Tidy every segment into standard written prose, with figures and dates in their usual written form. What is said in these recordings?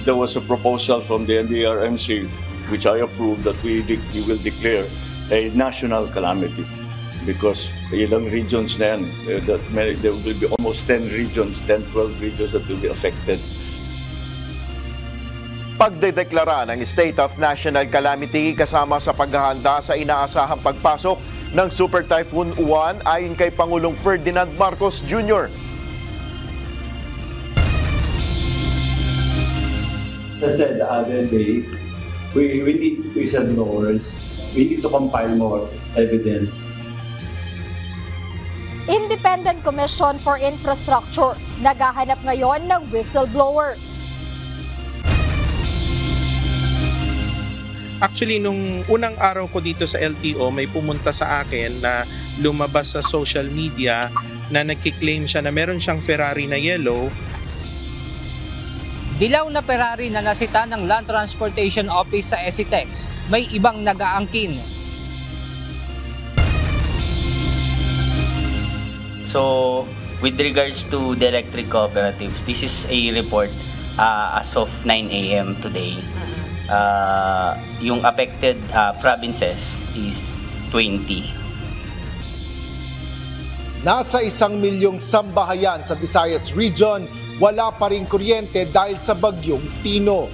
There was a proposal from the NDRMC, which I approved, that we will declare a national calamity because ilang regions na yan, there will be almost 10 regions, 10-12 regions that will be affected. Pagdedeklara ng State of National Calamity kasama sa paghahanda sa inaasahang pagpasok ng Super Typhoon Uwan ayon kay Pangulong Ferdinand Marcos Jr. As I said the other day, we need whistleblowers. We need to compile more evidence. Independent Commission for Infrastructure naghahanap ngayon ng whistleblowers. Actually, nung unang araw ko dito sa LTO, may pumunta sa akin na lumabas sa social media na nagkiklaim siya na meron siyang Ferrari na yellow. Dilaw na Ferrari na nasita ng Land Transportation Office sa SCTEX. May ibang nag-aangkin. So, with regards to the electric cooperatives, this is a report as of 9 a.m. today. Yung affected provinces is 20. Nasa 1 milyong sambahayan sa Visayas Region, wala pa ring kuryente dahil sa bagyong Tino.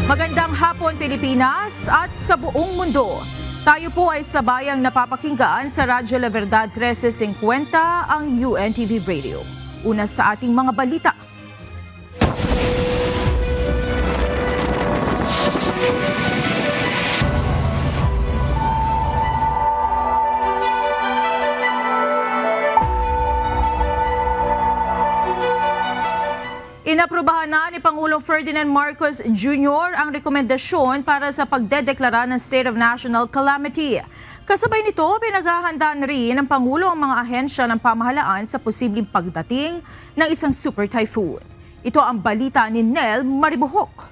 Magandang hapon Pilipinas at sa buong mundo. Tayo po ay sabayang napapakinggan sa Radyo La Verdad 1350 ang UNTV Radio. Una sa ating mga balita. Inaprubahan na ni Pangulong Ferdinand Marcos Jr. ang rekomendasyon para sa pagdedeklara ng State of National Calamity. Kasabay nito, pinaghahandaan rin ng Pangulo ang mga ahensya ng pamahalaan sa posibleng pagdating ng isang super typhoon. Ito ang balita ni Nel Maribuhok.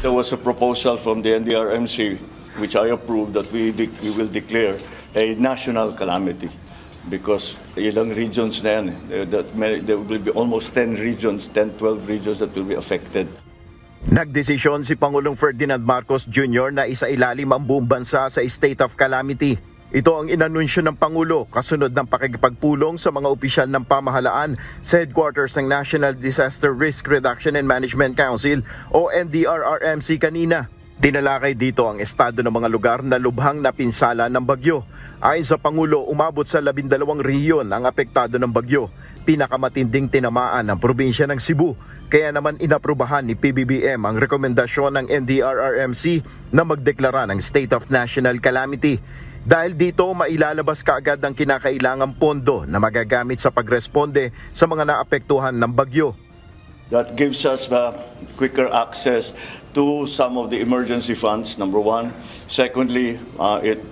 There was a proposal from the NDRMC, which I approved, that we will declare a national calamity. Because ilang regions na yan, there will be almost 10 regions, 10-12 regions that will be affected. Nagdesisyon si Pangulong Ferdinand Marcos Jr. na isailalim ang buong bansa sa state of calamity. Ito ang inanunsyo ng Pangulo kasunod ng pakikipagpulong sa mga opisyal ng pamahalaan sa headquarters ng National Disaster Risk Reduction and Management Council o NDRRMC kanina. Tinalakay dito ang estado ng mga lugar na lubhang napinsala ng bagyo. Ayon sa Pangulo, umabot sa 12 rehiyon ang apektado ng bagyo. Pinakamatinding tinamaan ang probinsya ng Cebu. Kaya naman inaprubahan ni PBBM ang rekomendasyon ng NDRRMC na magdeklara ng State of National Calamity. Dahil dito, mailalabas kaagad ang kinakailangang pondo na magagamit sa pagresponde sa mga naapektuhan ng bagyo. That gives us quicker access to some of the emergency funds, number one. Secondly, it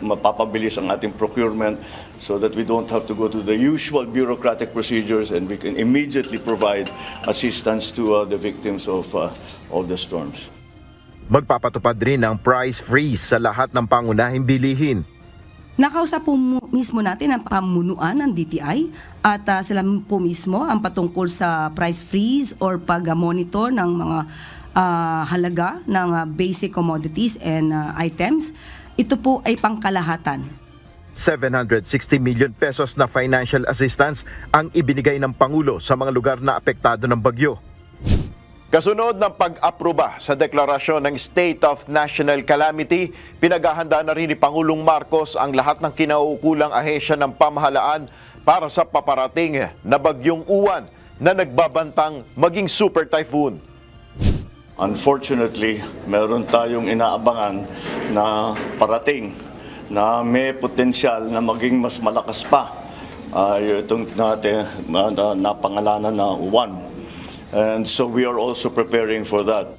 mapapabilis ang ating procurement so that we don't have to go to the usual bureaucratic procedures and we can immediately provide assistance to the victims of the storms. Magpapatupad rin ang price freeze sa lahat ng pangunahing bilihin. Nakausap po mismo natin ang pamunuan ng DTI at sila po mismo ang patungkol sa price freeze or pag-monitor ng mga halaga ng basic commodities and items. Ito po ay pangkalahatan. 760 million pesos na financial assistance ang ibinigay ng Pangulo sa mga lugar na apektado ng bagyo. Kasunod ng pag-aproba sa deklarasyon ng State of National Calamity, pinaghahanda na rin ni Pangulong Marcos ang lahat ng kinauukulang ahensya ng pamahalaan para sa paparating na bagyong Uwan na nagbabantang maging super typhoon. Unfortunately, meron tayong inaabangan na parating na may potensyal na maging mas malakas pa. Itong natin napangalanan na Uwan. And so we are also preparing for that.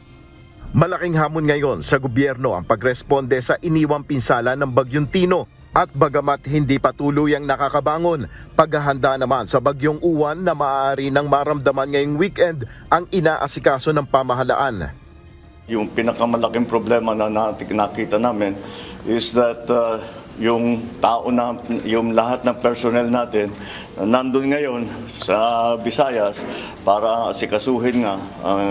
Malaking hamon ngayon sa gobyerno ang pagresponde sa iniwang pinsala ng bagyong Tino at bagamat hindi pa tuluyang nakakabangon, paghahanda naman sa bagyong Uwan na maaari nang maramdaman ngayong weekend ang inaasikaso ng pamahalaan. Yung pinakamalaking problema na nakita namin is that yung tao na, yung lahat ng personnel natin nandun ngayon sa Visayas para asikasuhin nga ang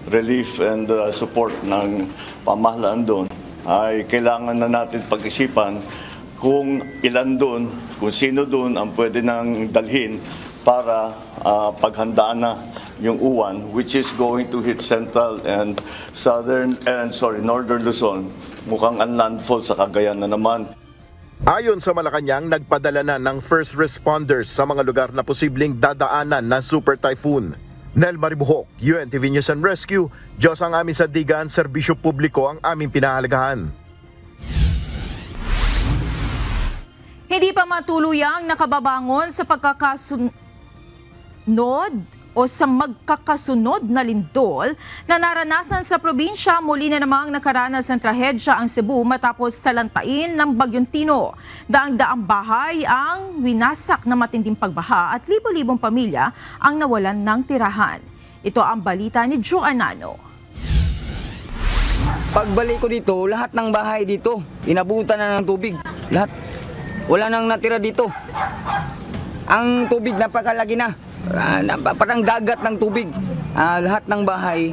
relief and support ng pamahalaan doon, ay kailangan na natin pag-isipan kung ilan doon, kung sino doon ang pwede nang dalhin para paghandaan na yung uwan, which is going to hit central and northern Luzon. Mukhang ang landfall sa Cagayan na naman. Ayon sa Malacanang, nagpadala na ng first responders sa mga lugar na posibleng dadaanan ng super typhoon. Nel Maribuhok, UNTV News and Rescue. Diyos ang aming sandigan, serbisyo publiko ang aming pinahalagahan. Hindi pa matuluyang nakababangon sa pagkakasunod o sa magkakasunod na lindol na naranasan sa probinsya. Muli na namang nakaranas ng trahedya ang Cebu matapos salantain ng Bagyong Tino. Daang-daang bahay ang winasak na matinding pagbaha at libo-libong pamilya ang nawalan ng tirahan. Ito ang balita ni Joe Anano. Pagbalik ko dito, lahat ng bahay dito, inabutan na ng tubig. Lahat. Wala nang natira dito. Ang tubig napakalaki na. Parang dagat ng tubig. Lahat ng bahay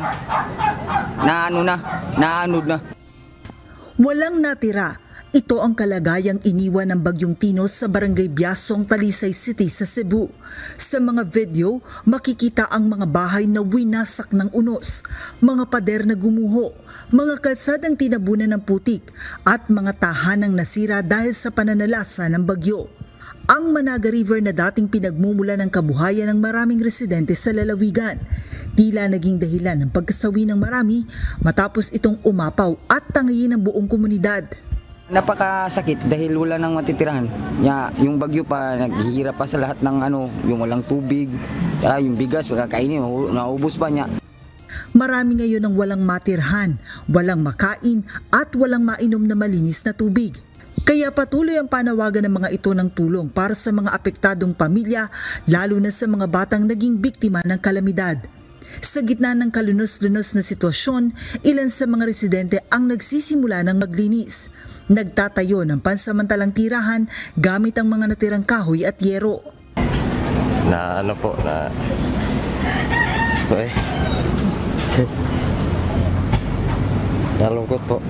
naanod na. Walang natira. Ito ang kalagayang iniwan ng Bagyong Tino sa Barangay Biasong, Talisay City sa Cebu. Sa mga video, makikita ang mga bahay na winasak ng unos, mga pader na gumuho, mga kalsadang tinabunan ng putik, at mga tahanang nasira dahil sa pananalasa ng bagyo. Ang Managa River na dating pinagmumula ng kabuhayan ng maraming residente sa lalawigan, tila naging dahilan ng pagkasawi ng marami matapos itong umapaw at tangayin ng buong komunidad. Napakasakit dahil wala nang matitirahan. Yung bagyo pa, naghihirap pa sa lahat ng yung walang tubig, yung bigas, pagkakainin, naubos pa niya. Marami ngayon ang walang matirhan, walang makain at walang mainom na malinis na tubig. Kaya patuloy ang panawagan ng mga ito ng tulong para sa mga apektadong pamilya, lalo na sa mga batang naging biktima ng kalamidad. Sa gitna ng kalunos-lunos na sitwasyon, ilan sa mga residente ang nagsisimula ng maglinis. Nagtatayo ng pansamantalang tirahan gamit ang mga natirang kahoy at yero. Nalungkot po.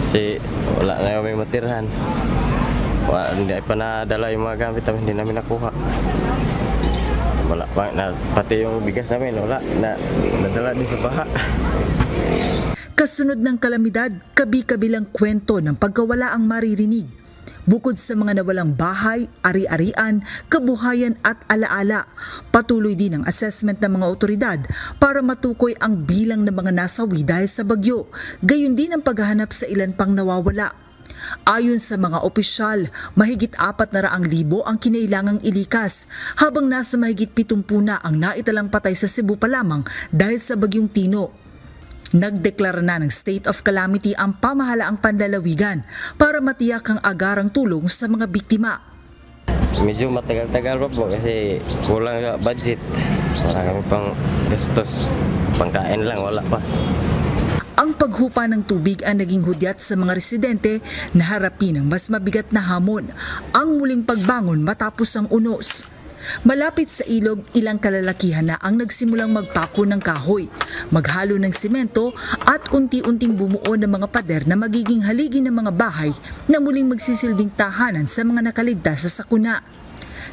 Kasi wala na may matirhan. Hindi pa nadala yung mga gamit namin, hindi namin nakuha. Wala pa, pati yung bigas namin, wala, nadala din sa baha. Kasunod ng kalamidad, kabi-kabilang kwento ng pagkawala ang maririnig. Bukod sa mga nawalang bahay, ari-arian, kabuhayan at alaala, patuloy din ang assessment ng mga otoridad para matukoy ang bilang ng mga nasawi dahil sa bagyo, gayon din ang paghahanap sa ilan pang nawawala. Ayon sa mga opisyal, mahigit 400,000 ang kinailangang ilikas, habang nasa mahigit 70 na ang naitalang patay sa Cebu pa lamang dahil sa Bagyong Tino. Nagdeklara na ng state of calamity ang pamahalaang panlalawigan para matiyak ang agarang tulong sa mga biktima. Medyo matagal-tagal pa po kasi kulang na budget. Wala kami pang gastos, pangkain lang, wala pa. Ang paghupa ng tubig ang naging hudyat sa mga residente na harapin ang mas mabigat na hamon, ang muling pagbangon matapos ang unos. Malapit sa ilog, ilang kalalakihan na ang nagsimulang magpako ng kahoy, maghalo ng simento at unti-unting bumuo ng mga pader na magiging haligi ng mga bahay na muling magsisilbing tahanan sa mga nakaligtas sa sakuna.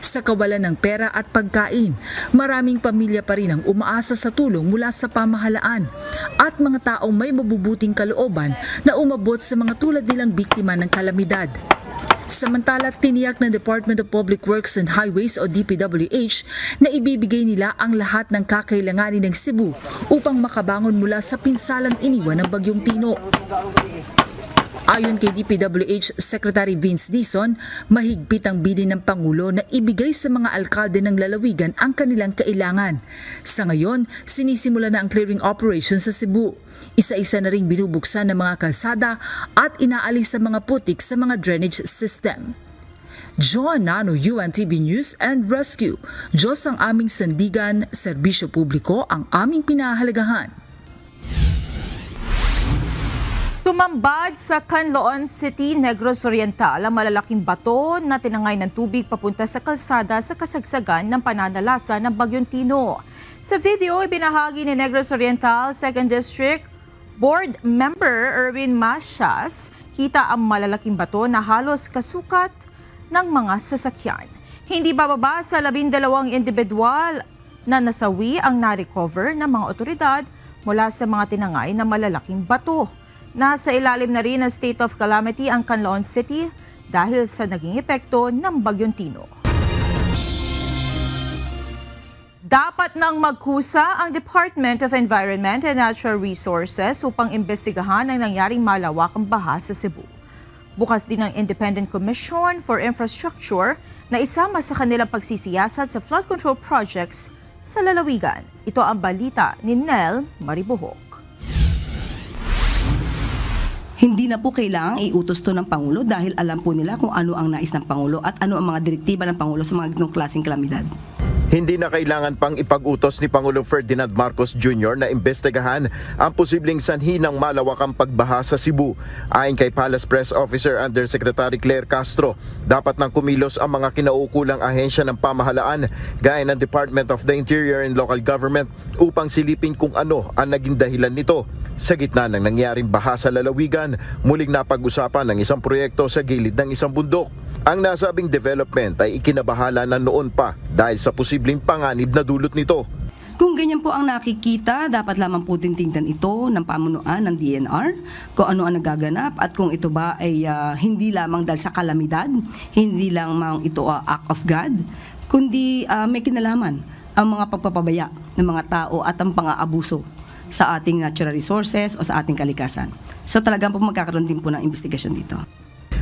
Sa kawalan ng pera at pagkain, maraming pamilya pa rin ang umaasa sa tulong mula sa pamahalaan at mga taong may mabubuting kalooban na umabot sa mga tulad nilang biktima ng kalamidad. Samantala, tiniyak ng Department of Public Works and Highways o DPWH na ibibigay nila ang lahat ng kakailanganin ng Cebu upang makabangon mula sa pinsalang iniwan ng Bagyong Tino. Ayon kay DPWH Secretary Vince Dizon, mahigpit ang bilin ng Pangulo na ibigay sa mga alkalde ng lalawigan ang kanilang kailangan. Sa ngayon, sinisimula na ang clearing operation sa Cebu. Isa-isa na ring binubuksan ng mga kalsada at inaalis sa mga putik sa mga drainage system. Joan Nano, UNTV News and Rescue. Diyos ang aming sandigan, serbisyo publiko ang aming pinahalagahan. Tumambad sa Canloan City, Negros Oriental ang malalaking bato na tinangay ng tubig papunta sa kalsada sa kasagsagan ng pananalasa ng Bagyong Tino. Sa video, ibinahagi ni Negros Oriental 2nd District Board Member Erwin Masias, kita ang malalaking bato na halos kasukat ng mga sasakyan. Hindi bababa sa 12 individual na nasawi ang na-recover ng mga otoridad mula sa mga tinangay na malalaking bato. Nasa ilalim na rin ng state of calamity ang Canloan City dahil sa naging epekto ng Bagyong Tino. Dapat nang magkusa ang Department of Environment and Natural Resources upang imbestigahan ang nangyaring malawakang baha sa Cebu. Bukas din ang Independent Commission for Infrastructure na isama sa kanilang pagsisiyasat sa flood control projects sa lalawigan. Ito ang balita ni Nel Maribuhok. Hindi na po kailangang iutos to ng Pangulo dahil alam po nila kung ano ang nais ng Pangulo at ano ang mga direktiba ng Pangulo sa mga ganitong klaseng kalamidad. Hindi na kailangan pang ipag-utos ni Pangulong Ferdinand Marcos Jr. na imbestigahan ang posibleng sanhi ng malawakang pagbaha sa Cebu. Ayon kay Palace Press Officer Undersecretary Claire Castro, dapat nang kumilos ang mga kinaukulang ahensya ng pamahalaan gaya ng Department of the Interior and Local Government upang silipin kung ano ang naging dahilan nito. Sa gitna ng nangyaring baha sa lalawigan, muling napag-usapan ng isang proyekto sa gilid ng isang bundok. Ang nasabing development ay ikinabahala na noon pa dahil sa posibleng panganib na dulot nito. Kung ganyan po ang nakikita, dapat lamang po tingnan ito ng pamunuan ng DNR, kung ano ang nagaganap at kung ito ba ay hindi lamang dahil sa kalamidad, hindi lamang ito act of God, kundi may kinalaman ang mga pagpapabaya ng mga tao at ang pang-aabuso sa ating natural resources o sa ating kalikasan. So talagang po magkakaroon din po ng investigasyon dito.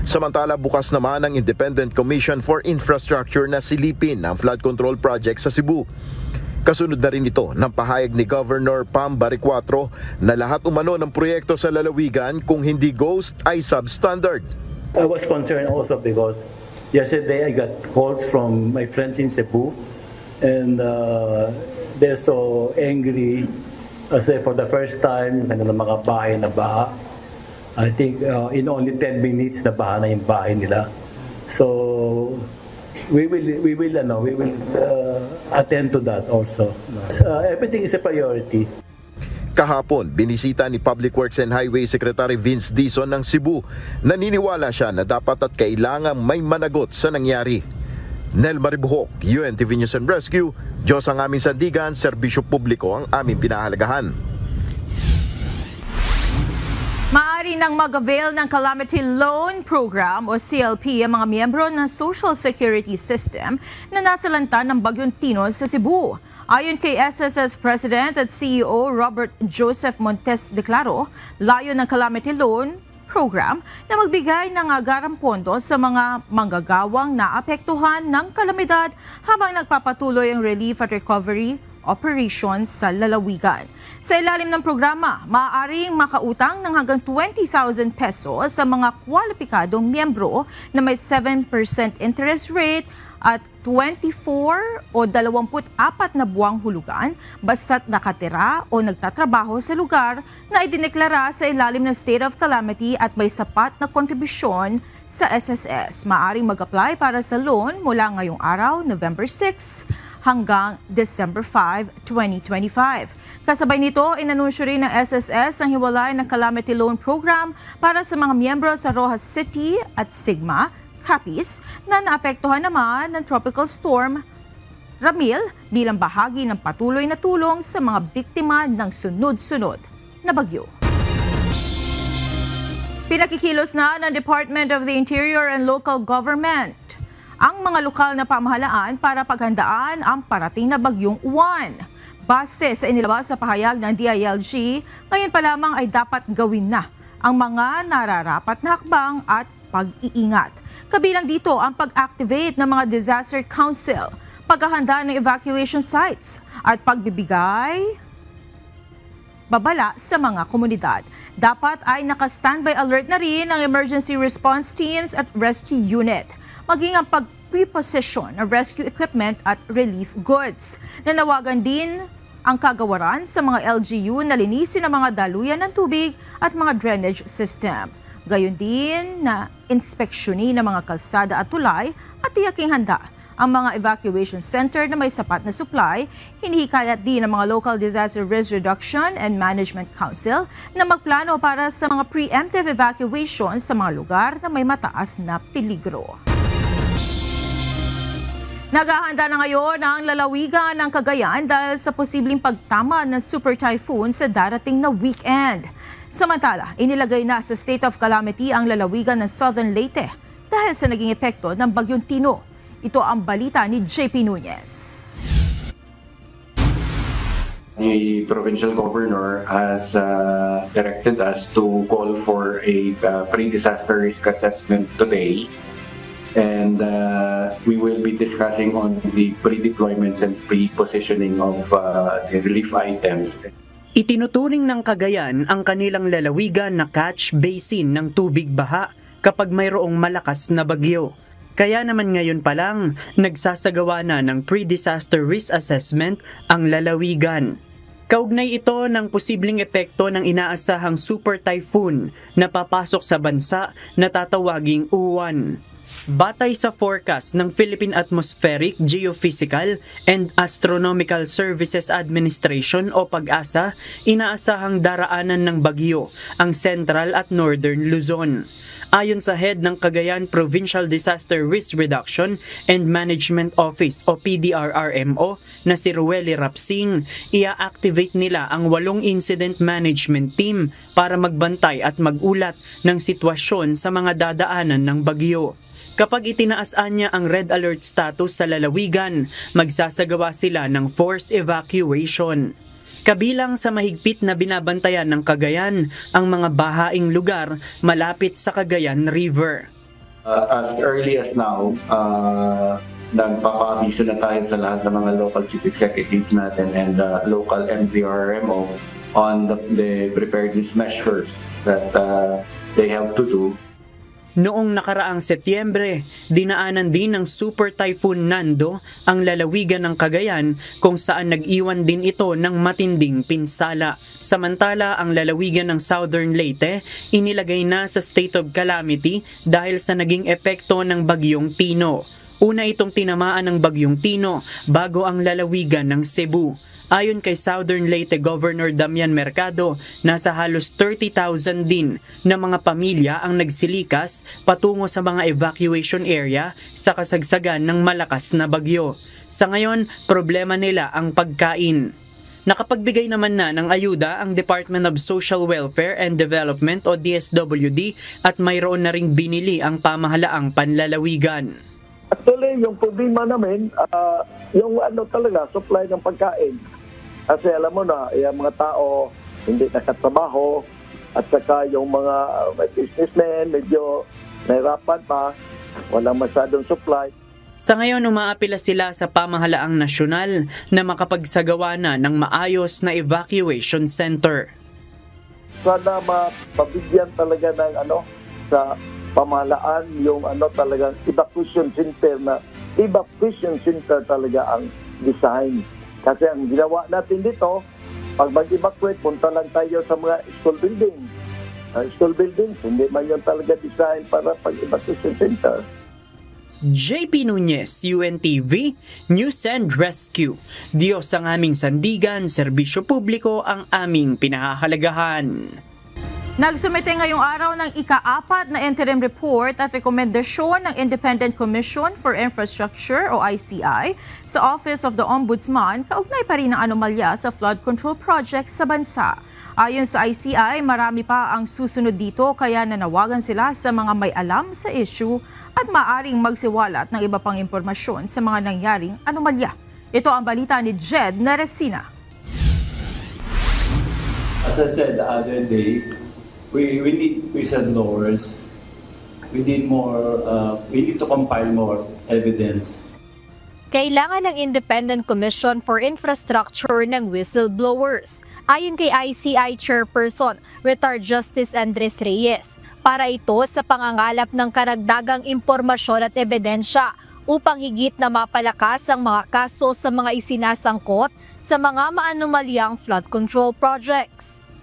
Samantala, bukas naman ang Independent Commission for Infrastructure na silipin ang flood control project sa Cebu. Kasunod na rin ito ng pahayag ni Governor Pam Baricuatro na lahat umano ng proyekto sa lalawigan kung hindi ghost ay substandard. I was concerned also because yesterday I got calls from my friends in Cebu and they're so angry kasi for the first time yung kanilang mga bahay na baha. I think in only 10 minutes na baha na yung bahay nila. So we will attend to that also. Everything is a priority. Kahapon, binisita ni Public Works and Highway Secretary Vince Dizon ng Cebu. Naniniwala siya na dapat at kailangang may managot sa nangyari. Nel Maribuhok, UNTV News and Rescue. Diyos ang aming sandigan, serbisyo publiko ang aming pinahalagahan. Maaari nang mag-avail ng Calamity Loan Program o CLP ang mga miyembro ng Social Security System na nasalanta ng Bagyong Tino sa Cebu. Ayon kay SSS President at CEO Robert Joseph Montes Declaro, layo ng Calamity Loan Program na magbigay ng agarang pondo sa mga manggagawang naapektuhan ng kalamidad habang nagpapatuloy ang relief at recovery operations sa lalawigan. Sa ilalim ng programa, maaaring makautang ng hanggang 20,000 pesos sa mga kwalipikadong miyembro na may 7% interest rate at 24 o 24 na buwang hulugan basta't nakatira o nagtatrabaho sa lugar na idineklara sa ilalim ng state of calamity at may sapat na kontribusyon sa SSS. Maaaring mag-apply para sa loan mula ngayong araw, November 6, hanggang December 5, 2025. Kasabay nito, inanunsyo rin ng SSS ang hiwalay ng Calamity Loan Program para sa mga miyembro sa Rojas City at Sigma, Capiz, na naapektuhan naman ng Tropical Storm Ramil bilang bahagi ng patuloy na tulong sa mga biktima ng sunod-sunod na bagyo. Pinakikilos na ng Department of the Interior and Local Government ang mga lokal na pamahalaan para paghandaan ang parating na bagyong Uwan. Base sa inilabas sa pahayag ng DILG, ngayon pa lamang ay dapat gawin na ang mga nararapat na hakbang at pag-iingat. Kabilang dito ang pag-activate ng mga disaster council, paghahanda ng evacuation sites at pagbibigay babala sa mga komunidad. Dapat ay naka-standby alert na rin ang emergency response teams at rescue unit, maging ang pag-preposition ng rescue equipment at relief goods. Nanawagan din ang kagawaran sa mga LGU na linisin ang mga daluyan ng tubig at mga drainage system. Gayon din na inspeksyonin ng mga kalsada at tulay at tiyaking handa ang mga evacuation center na may sapat na supply. Hinihikayat din ng mga Local Disaster Risk Reduction and Management Council na magplano para sa mga preemptive evacuation sa mga lugar na may mataas na peligro. Naghahanda na ngayon ang lalawigan ng Cagayan dahil sa posibleng pagtama ng super typhoon sa darating na weekend. Samantala, inilagay na sa state of calamity ang lalawigan ng Southern Leyte dahil sa naging epekto ng Bagyong Tino. Ito ang balita ni JP Nunez. The provincial governor has directed us to call for a pre-disaster risk assessment today. And we will be discussing on the pre-deployments and pre-positioning of the relief items. Itinuturing ng Cagayan ang kanilang lalawigan na catch basin ng tubig baha kapag mayroong malakas na bagyo. Kaya naman ngayon pa lang, nagsasagawa na ng pre-disaster risk assessment ang lalawigan. Kaugnay ito ng posibleng epekto ng inaasahang super typhoon na papasok sa bansa na tatawaging Uwan. Batay sa forecast ng Philippine Atmospheric, Geophysical and Astronomical Services Administration o PAGASA, inaasahang daraanan ng bagyo ang Central at Northern Luzon. Ayon sa head ng Cagayan Provincial Disaster Risk Reduction and Management Office o PDRRMO na si Rueli Rapsing, ia-activate nila ang 8 incident management team para magbantay at magulat ng sitwasyon sa mga dadaanan ng bagyo. Kapag itinaasaan niya ang red alert status sa lalawigan, magsasagawa sila ng forced evacuation. Kabilang sa mahigpit na binabantayan ng Cagayan ang mga bahaing lugar malapit sa Cagayan River. As early as now, nagpapaabiso na tayo sa lahat ng mga local chief executives natin and local MDRMO on the preparedness measures that they have to do. Noong nakaraang Setyembre, dinaanan din ng Super Typhoon Nando ang lalawigan ng Cagayan kung saan nag-iwan din ito ng matinding pinsala. Samantala, ang lalawigan ng Southern Leyte inilagay na sa state of calamity dahil sa naging epekto ng Bagyong Tino. Una itong tinamaan ng Bagyong Tino bago ang lalawigan ng Cebu. Ayon kay Southern Leyte Governor Damian Mercado, nasa halos 30,000 din na mga pamilya ang nagsilikas patungo sa mga evacuation area sa kasagsagan ng malakas na bagyo. Sa ngayon, problema nila ang pagkain. Nakapagbigay naman na ng ayuda ang Department of Social Welfare and Development o DSWD at mayroon na ring binili ang pamahalaang panlalawigan. Actually, yung problema namin, yung talaga, supply ng pagkain. Kasi alam mo na, yung mga tao hindi nakatrabaho at saka yung mga businessmen medyo nahirapan pa, walang masyadong supply. Sa ngayon, umaapila sila sa pamahalaang nasyonal na makapagsagawa na ng maayos na evacuation center. Sana mapabigyan talaga ng sa pamahalaan yung talagang evacuation center talaga ang design. Kasi ang ginawa natin dito, pag mag-evacuate, punta lang tayo sa mga school building. School buildings, hindi man yun talaga design para pag-evacuation center. JP Nunez, UNTV, News and Rescue. Diyos ang aming sandigan, serbisyo publiko ang aming pinahahalagahan. Nagsumite ngayong araw ng ika-4 na interim report at rekomendasyon ng Independent Commission for Infrastructure o ICI sa Office of the Ombudsman kaugnay pa rin ng anomalya sa flood control project sa bansa. Ayon sa ICI, marami pa ang susunod dito kaya nanawagan sila sa mga may alam sa issue at maaring magsiwalat ng iba pang impormasyon sa mga nangyaring anomalya. Ito ang balita ni Jed Naresina. As I said the other day, we need whistleblowers. We need to compile more evidence. Kailangan ng Independent Commission for Infrastructure ng whistleblowers. Ayon kay ICI Chairperson, Retired Justice Andres Reyes, para ito sa pangangalap ng karagdagang impormasyon at ebidensya upang higit na mapalakas ang mga kaso sa mga isinasangkot sa mga maanumalyang flood control projects.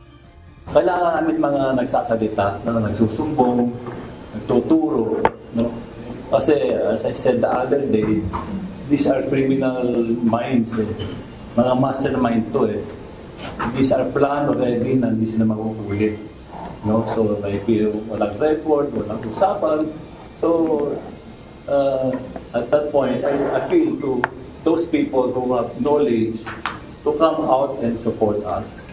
Kailangan namin mga nagsasalita, na nagsusumbong, nagtuturo. No? Kasi as I said the other day, these are criminal minds. Mga mastermind to eh. These are plan already na hindi sila makukulit. No? So may walang record, walang usapan. So at that point, I appeal to those people who have knowledge to come out and support us.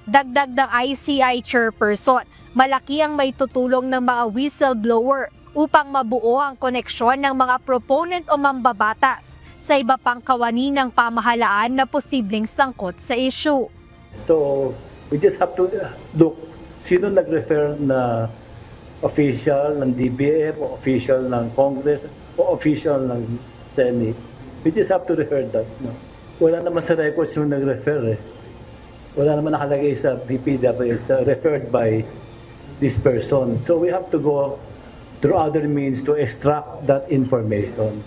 Dagdag ng ICI chairperson, malaki ang may tutulong ng mga whistleblower upang mabuo ang koneksyon ng mga proponent o mambabatas sa iba pang kawani ng pamahalaan na posibleng sangkot sa issue. So, we just have to look sino nag-refer na official ng DBM o official ng Congress o official ng Senate. We just have to refer that. No? Wala naman sa records yung nag-refer eh. Wala naman nakalagay sa BPWS na referred by this person. So we have to go through other means to extract that information.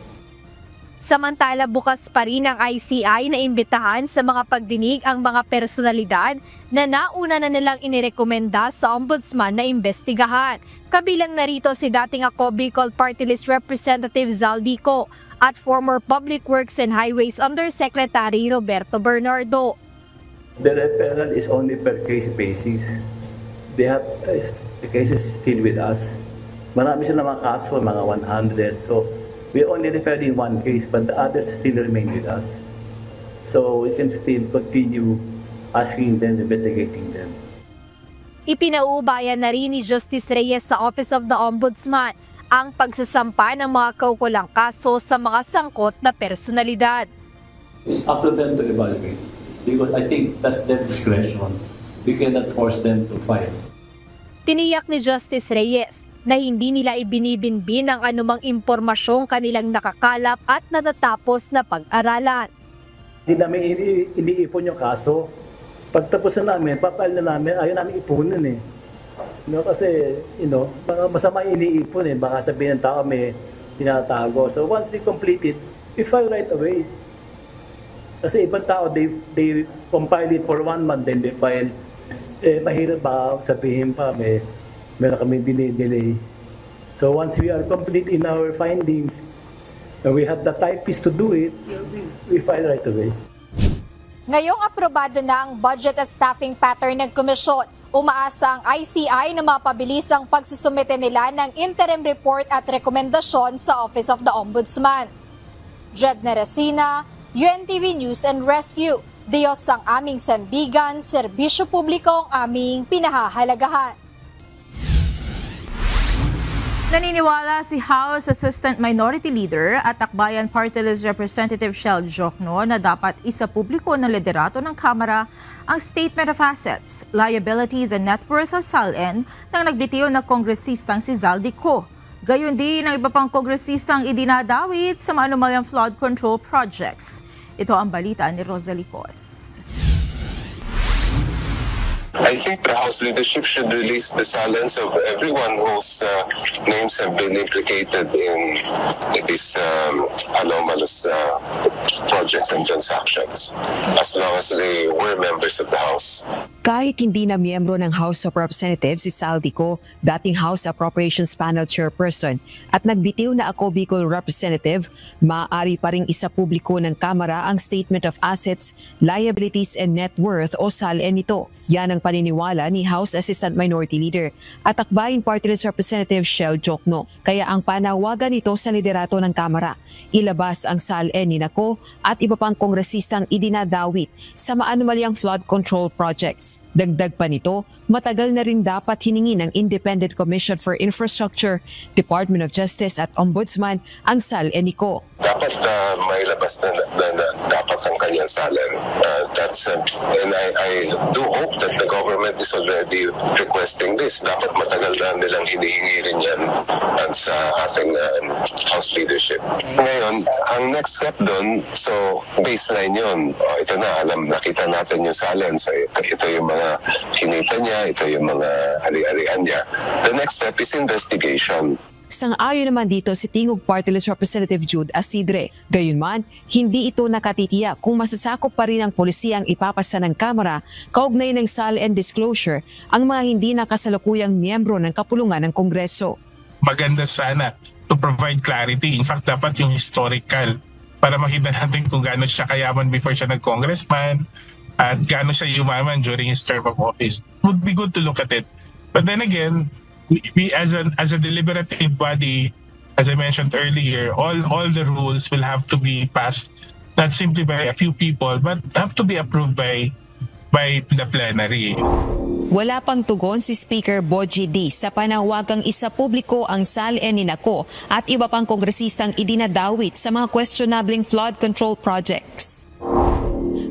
Samantala, bukas pa rin ang ICI na imbitahan sa mga pagdinig ang mga personalidad na nauna na nilang inirekomenda sa ombudsman na imbestigahan. Kabilang narito si dating ako Bicol Party List Representative Zaldico at former Public Works and Highways Undersecretary Roberto Bernardo. The referral is only per case basis. They have the cases still with us. Marami sila mga kaso, mga 100. So we only referred in one case, but the others still remain with us. So we can still continue asking them, investigating them. Ipinauubayan na rin ni Justice Reyes sa Office of the Ombudsman ang pagsasampa ng mga kaukulang kaso sa mga sangkot na personalidad. It's up to them to evaluate because I think that's their discretion. We cannot force them to file. Tiniyak ni Justice Reyes na hindi nila ibinibinbin ang anumang impormasyong kanilang nakakalap at natatapos na pag-aralan. Hindi namin iniipon yung kaso. Pagtapos na namin, papal na namin, ayaw namin ipunin eh. No, kasi, mga masama iniipon eh. Baka sabihin ng tao may tinatago. So once we complete it, we file right away. Kasi ibang tao, they compile it for 1 month, then they file. Mahirap ba sabihin pa, meron kami delay. So once we are complete in our findings, and we have the typist to do it, we file right away. Ngayong aprobado na ang budget at staffing pattern ng komisyon, umaasa ang ICI na mapabilis ang pagsusumite nila ng interim report at rekomendasyon sa Office of the Ombudsman. Jed Neresina, UNTV News and Rescue. Diyos ang aming sandigan, serbisyo publiko ang aming pinahahalagahan. Naniniwala si House Assistant Minority Leader at Akbayan Party List Representative Shel Jokno na dapat isapubliko ng liderato ng Kamara ang Statement of Assets, Liabilities and Net Worth o SALN ng nagbitiw na kongresistang si Zaldico. Gayon din ang iba pang kongresistang idinadawit sa maanumalyang flood control projects. Ito ang balita ni Rosalie Cos. I think the House leadership should release the silence of everyone whose names have been implicated in these anomalous projects and transactions, as long as they were members of the House. Kahit hindi na miyembro ng House of Representatives si Zaldico, dating House Appropriations Panel Chairperson at nagbitiw na ako Bicol Representative, maaari pa ring isapubliko ng Kamara ang Statement of Assets, Liabilities and Net Worth o SALN nito. Yan ang paniniwala ni House Assistant Minority Leader at Akbayan Party List Representative Shel Jokno. Kaya ang panawagan nito sa liderato ng Kamara, ilabas ang SALN ni Nako at iba pang kongresistang idinadawit sa maanumalyang flood control projects. Dagdag pa nito, matagal na rin dapat hiningi ng Independent Commission for Infrastructure, Department of Justice at Ombudsman ang SALN niko. Dapat may labas na dapat ang kanyang SALN. And I do hope that the government is already requesting this. Dapat matagal na nilang hinihingi rin yan sa ating House leadership. Ngayon, ang next step doon, so baseline yun. Ito na, nakita natin yung SALN. So, ito yung mga kinita niya, ito yung mga hari-harian niya. The next step is investigation. Sang-ayon naman dito si Tingog Party List Representative Jude Asidre. Gayunman, hindi ito nakatitiyak kung masasakop pa rin ng polisiya ang ipapasa ng Kamara kaugnay ng SAL and disclosure ang mga hindi nakasalukuyang miyembro ng kapulungan ng Kongreso. Maganda sana to provide clarity. In fact, dapat yung historical para makita natin kung gaano siya kayaman before siya nag-congressman at gaano siya yumaman during his term of office. It would be good to look at it. But then again, we as a deliberative body, as I mentioned earlier, all the rules will have to be passed not simply by a few people but have to be approved by the plenary. Wala pang tugon si Speaker Bogie D sa panawagang isa-publiko ang SAL-N ni Nako at iba pang kongresistang idinadawit sa mga questionabling flood control projects.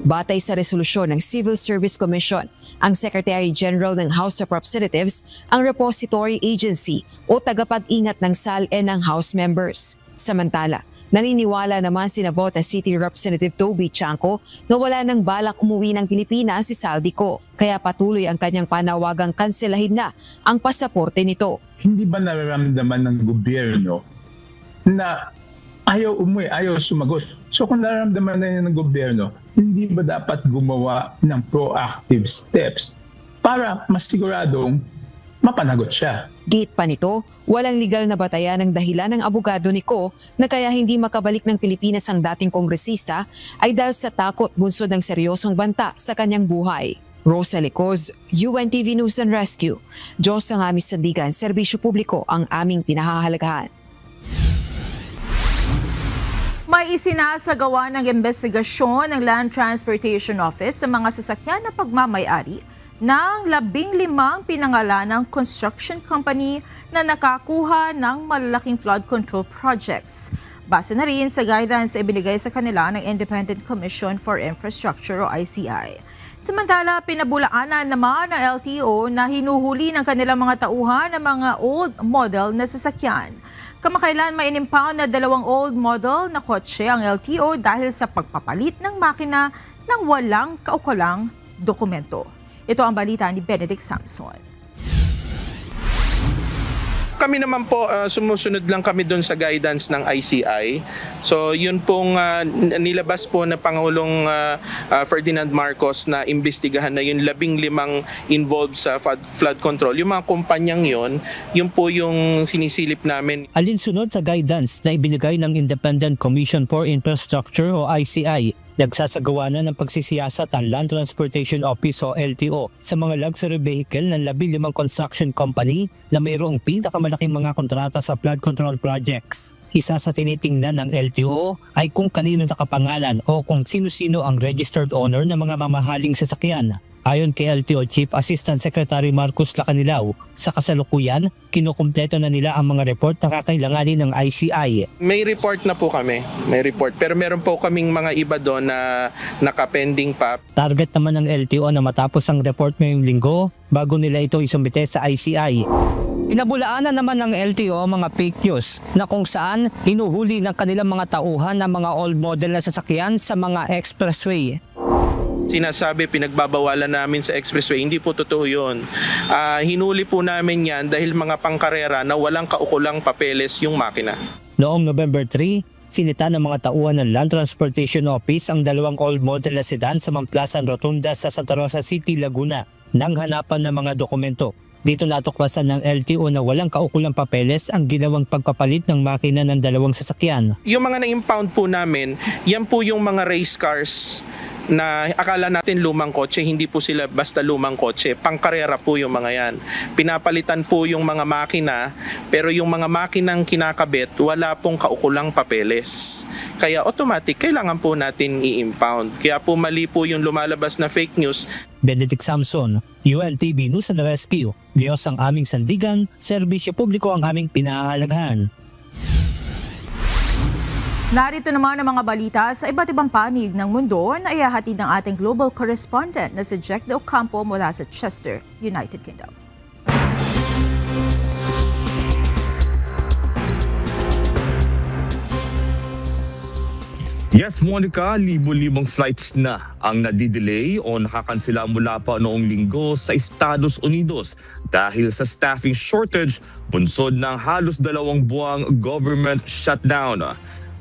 Batay sa resolusyon ng Civil Service Commission, ang Secretary General ng House of Representatives ang repository agency o tagapag-ingat ng SAL-N ng House members. Samantala, naniniwala naman si Navota City Representative Toby Chanco na wala nang balak umuwi ng Pilipinas si Saldico, kaya patuloy ang kanyang panawagang kanselahin na ang pasaporte nito. Hindi ba nararamdaman ng gobyerno na ayaw umuwi, ayaw sumagot? So kung nararamdaman na yun ng gobyerno, hindi ba dapat gumawa ng proactive steps para masiguradong mapanagot siya? Gate pa nito, walang legal na batayan ng dahilan ng abogado ni Ko na kaya hindi makabalik ng Pilipinas ang dating kongresista ay dahil sa takot bunsod ng seryosong banta sa kanyang buhay. Rosa Licoz, UNTV News and Rescue. Diyos ang aming sandigan, serbisyo publiko ang aming pinahahalagahan. May isinasagawa ng investigasyon ng Land Transportation Office sa mga sasakyan na pagmamay-ari ng 15 pinangalanang construction company na nakakuha ng malalaking flood control projects. Base na rin sa guidance na ibinigay sa kanila ng Independent Commission for Infrastructure o ICI. Samantala, pinabulaanan naman ng LTO na hinuhuli ng kanilang mga tauhan ng mga old model na sasakyan. Kamakailan may inimpound na 2 old model na kotse ang LTO dahil sa pagpapalit ng makina ng walang kaukulang dokumento. Ito ang balita ni Benedict Samson. Kami naman po, sumusunod lang kami doon sa guidance ng ICI. So yun pong nilabas po na Pangulong Ferdinand Marcos na imbestigahan na yung 15 involved sa flood control. Yung mga kumpanyang yun po yung sinisilip namin. Alinsunod sa guidance na ibinigay ng Independent Commission for Infrastructure o ICI, nagsasagawa na ng pagsisiyasat ang Land Transportation Office o LTO sa mga luxury vehicle ng 15 construction company na mayroong pinakamalaking mga kontrata sa flood control projects. Isa sa tinitingnan ng LTO ay kung kanino nakapangalan o kung sino-sino ang registered owner ng mga mamahaling sasakyan. Ayon kay LTO Chief Assistant Secretary Marcos Lacanilao, sa kasalukuyan, kinukumpleto na nila ang mga report na kakailanganin ng ICI. May report na po kami, may report. Pero meron po kaming mga iba doon na nakapending pa. Target naman ng LTO na matapos ang report ngayong linggo bago nila ito isumite sa ICI. Pinabulaanan naman ng LTO mga fake news na kung saan hinuhuli ng kanilang mga tauhan ng mga old model na sasakyan sa mga expressway. Sinasabi pinagbabawalan namin sa expressway, hindi po totoo yun. Hinuli po namin yan dahil mga pangkarera na walang kaukulang papeles yung makina. Noong November 3, sinita ng mga tauhan ng Land Transportation Office ang 2 old model na sedan sa Mamplasan Rotunda sa Santa Rosa City, Laguna nang hanapan ng mga dokumento. Dito natuklasan ng LTO na walang kaukulang papeles ang ginawang pagpapalit ng makina ng 2 sasakyan. Yung mga na-impound po namin, yan po yung mga race cars na akala natin lumang kotse, hindi po sila basta lumang kotse, pangkarera po yung mga yan. Pinapalitan po yung mga makina, pero yung mga makinang kinakabit, wala pong kaukulang papeles. Kaya automatic, kailangan po natin i-impound. Kaya po mali po yung lumalabas na fake news. Benedict Samson, UNTV News and Rescue. Diyos ang aming sandigan, serbisyo publiko ang aming pinahahalagahan. Narito naman ang mga balita sa iba't ibang panig ng mundo na ihahatid ng ating global correspondent na si Jack de Ocampo mula sa Chester, United Kingdom. Yes, Monica, libo-libong flights na ang nadidelay o nakakansela mula pa noong linggo sa Estados Unidos dahil sa staffing shortage, bunsod ng halos 2 buwang government shutdown.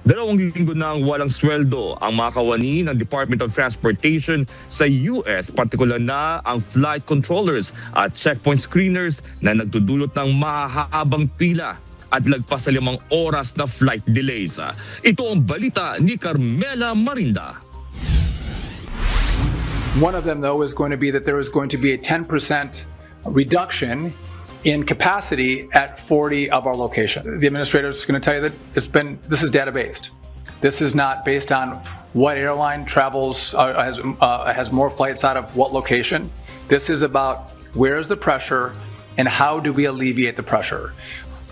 2 linggo nang walang sweldo ang mga kawani ng Department of Transportation sa US, partikular na ang flight controllers at checkpoint screeners na nagdudulot ng mahahabang pila at lagpas sa 5 oras na flight delays. Ito ang balita ni Carmela Marinda. One of them, though, is going to be that there is going to be a 10% reduction in capacity at 40 of our locations. The administrator is going to tell you that this is data-based. This is not based on what airline travels, has more flights out of what location. This is about where is the pressure and how do we alleviate the pressure.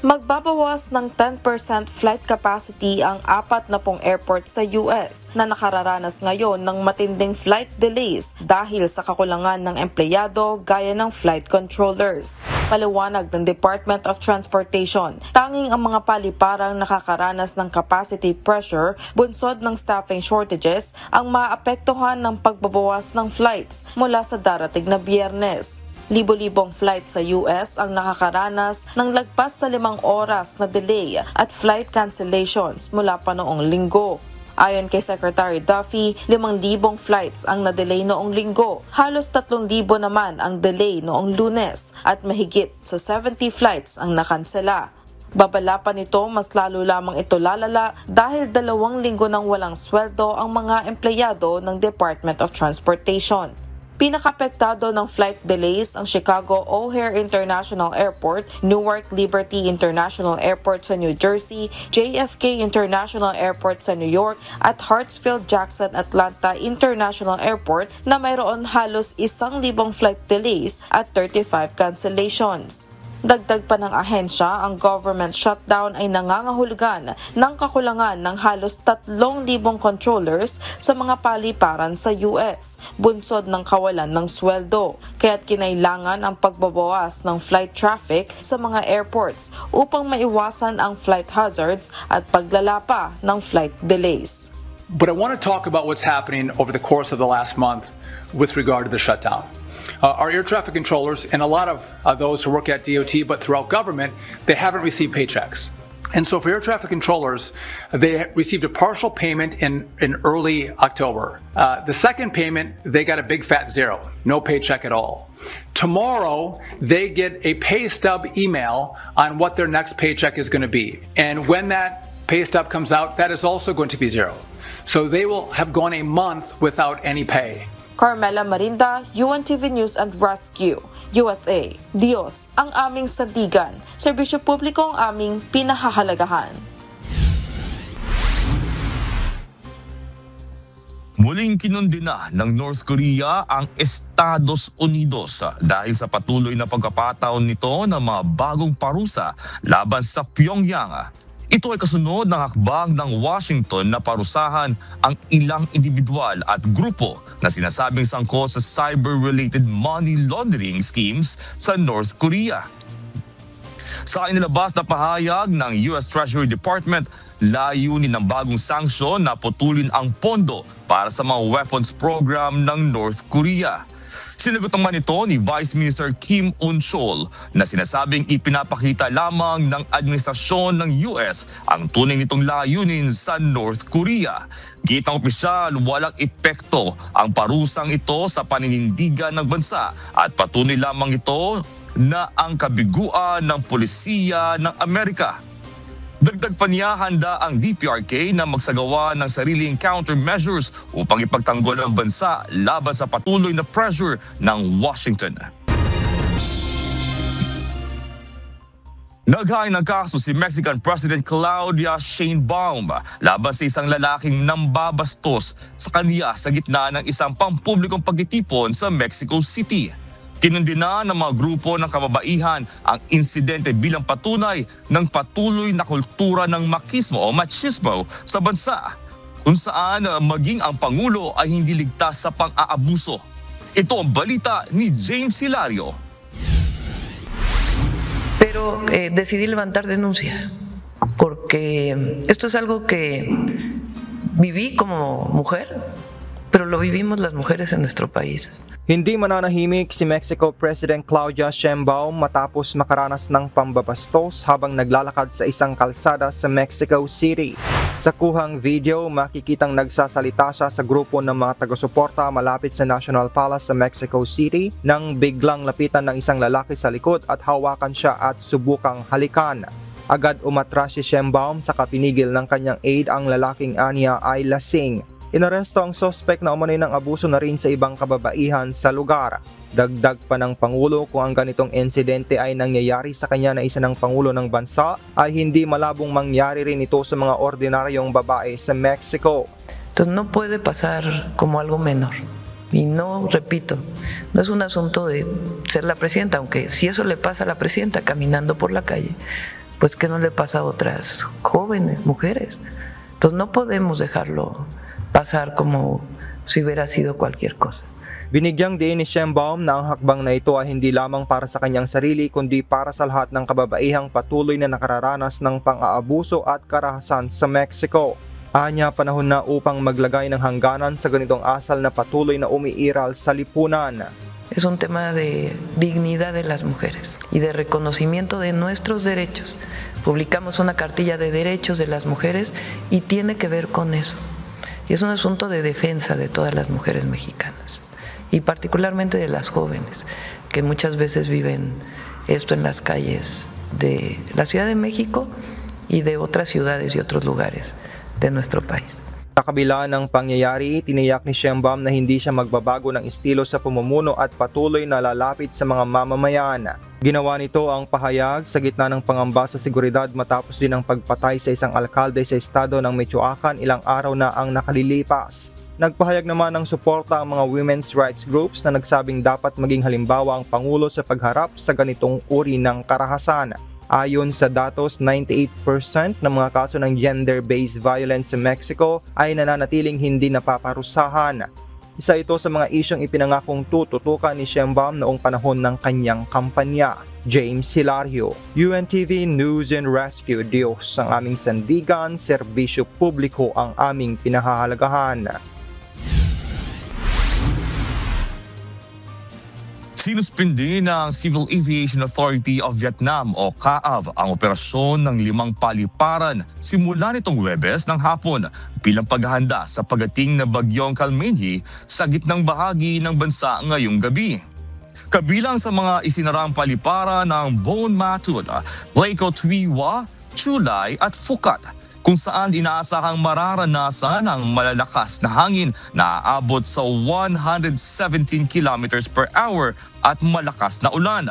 Magbabawas ng 10% flight capacity ang 40 airports sa US na nakararanas ngayon ng matinding flight delays dahil sa kakulangan ng empleyado gaya ng flight controllers. Paliwanag ng Department of Transportation, tanging ang mga paliparang nakakaranas ng capacity pressure bunsod ng staffing shortages ang maapektuhan ng pagbabawas ng flights mula sa darating na Biyernes. Libo-libong flight sa US ang nakakaranas ng lagpas sa 5 oras na delay at flight cancellations mula pa noong linggo. Ayon kay Secretary Duffy, 5,000 flights ang na-delay noong linggo, halos 3,000 naman ang delay noong Lunes at mahigit sa 70 flights ang nakansela. Babala pa nito, mas lalo lamang ito lalala dahil 2 linggo nang walang sweldo ang mga empleyado ng Department of Transportation. Pinakapektado ng flight delays ang Chicago O'Hare International Airport, Newark Liberty International Airport sa New Jersey, JFK International Airport sa New York at Hartsfield-Jackson Atlanta International Airport na mayroon halos 1,000 flight delays at 35 cancellations. Dagdag pa ng ahensya, ang government shutdown ay nangangahulugan ng kakulangan ng halos 3,000 controllers sa mga paliparan sa US, bunsod ng kawalan ng sweldo. Kaya't kinailangan ang pagbabawas ng flight traffic sa mga airports upang maiwasan ang flight hazards at paglalapa ng flight delays. But I want to talk about what's happening over the course of the last month with regard to the shutdown. Our air traffic controllers and a lot of those who work at DOT but throughout government, they haven't received paychecks. And so for air traffic controllers, they received a partial payment in early October. The second payment, they got a big fat zero, no paycheck at all. Tomorrow, they get a pay stub email on what their next paycheck is going to be. And when that pay stub comes out, that is also going to be zero. So they will have gone a month without any pay. Carmela Marinda, UNTV News and Rescue, USA. Diyos ang aming sandigan, serbisyo publiko ang aming pinahahalagahan. Muling kinundina ng North Korea ang Estados Unidos dahil sa patuloy na pagkapataon nito ng mga bagong parusa laban sa Pyongyang. Ito ay kasunod ng hakbang ng Washington na parusahan ang ilang individual at grupo na sinasabing sangkot sa cyber-related money laundering schemes sa North Korea. Sa inilabas na pahayag ng US Treasury Department, layunin ng bagong sanksyon na putulin ang pondo para sa mga weapons program ng North Korea. Sinagot naman ito ni Vice Minister Kim Un-chol na sinasabing ipinapakita lamang ng administrasyon ng US ang tunay nitong layunin sa North Korea. Gitang opisyal, walang epekto ang parusang ito sa paninindigan ng bansa at patuloy lamang ito na ang kabiguan ng pulisiya ng Amerika. Dagdag pa niya, handa ang DPRK na magsagawa ng sariling countermeasures upang ipagtanggol ang bansa laban sa patuloy na pressure ng Washington. Naghain ng kaso si Mexican President Claudia Sheinbaum laban sa isang lalaking nambabastos sa kaniya sa gitna ng isang pampublikong pagtitipon sa Mexico City. Kinundina ng mga grupo ng kababaihan ang insidente bilang patunay ng patuloy na kultura ng makismo o machismo sa bansa, kung saan maging ang Pangulo ay hindi ligtas sa pang-aabuso. Ito ang balita ni James Hilario. Pero decidí levantar denuncia porque esto es algo que viví como mujer, pero lo vivimos las mujeres en nuestro país. Hindi mananahimik si Mexico President Claudia Sheinbaum matapos makaranas ng pambabastos habang naglalakad sa isang kalsada sa Mexico City. Sa kuhang video, makikitang nagsasalita siya sa grupo ng mga taga-suporta malapit sa National Palace sa Mexico City nang biglang lapitan ng isang lalaki sa likod at hawakan siya at subukang halikan. Agad umatras si Sheinbaum sa kapinigil ng kanyang aide, ang lalaking anya ay lasing. Inaresto ang suspect na umano'y ng abuso na rin sa ibang kababaihan sa lugar. Dagdag pa ng Pangulo, kung ang ganitong insidente ay nangyayari sa kanya na isa ng Pangulo ng bansa, ay hindi malabong mangyari rin ito sa mga ordinaryong babae sa Mexico. Entonces no puede pasar como algo menor. Y no, repito, no es un asunto de ser la presidenta, aunque si eso le pasa a la presidenta caminando por la calle, pues que no le pasa a otras jóvenes, mujeres. Entonces no podemos dejarlo pasar como si hubiera sido cualquier cosa. Binigyang diin ni Sheinbaum na ang hakbang na ito ay hindi lamang para sa kanyang sarili kundi para sa lahat ng kababaihang patuloy na nakararanas ng pang-aabuso at karahasan sa Mexico. Anya, panahon na upang maglagay ng hangganan sa ganitong asal na patuloy na umiiral sa lipunan. Es un tema de dignidad de las mujeres y de reconocimiento de nuestros derechos. Publicamos una cartilla de derechos de las mujeres y tiene que ver con eso. Y es un asunto de defensa de todas las mujeres mexicanas y particularmente de las jóvenes que muchas veces viven esto en las calles de la Ciudad de México y de otras ciudades y otros lugares de nuestro país. Sa kabila ng pangyayari, tiniyak ni Sheinbaum na hindi siya magbabago ng estilo sa pamumuno at patuloy na lalapit sa mga mamamayan. Ginawa nito ang pahayag sa gitna ng pangamba sa seguridad matapos din ang pagpatay sa isang alkalde sa estado ng Michoacan ilang araw na ang nakalilipas. Nagpahayag naman ng suporta ang mga women's rights groups na nagsabing dapat maging halimbawa ang Pangulo sa pagharap sa ganitong uri ng karahasan. Ayon sa datos, 98% ng mga kaso ng gender-based violence sa Mexico ay nananatiling hindi napaparusahan. Isa ito sa mga isyong ipinangakong tututukan ni Sheinbaum noong panahon ng kanyang kampanya. James Hilario, UNTV News and Rescue. Diyos ang aming sandigan, serbisyo publiko ang aming pinahahalagahan. Sinuspindi ng Civil Aviation Authority of Vietnam o CAAV ang operasyon ng 5 paliparan simula nitong Huwebes ng hapon bilang paghahanda sa pagdating na bagyong Kalmegi sa gitnang bahagi ng bansa ngayong gabi. Kabilang sa mga isinarang paliparan ng Bon Matut, Leyco Tuiwa, Chulay at Phuket, kung saan inaasahang mararanasan ang malalakas na hangin na aabot sa 117 kilometers per hour at malakas na ulan.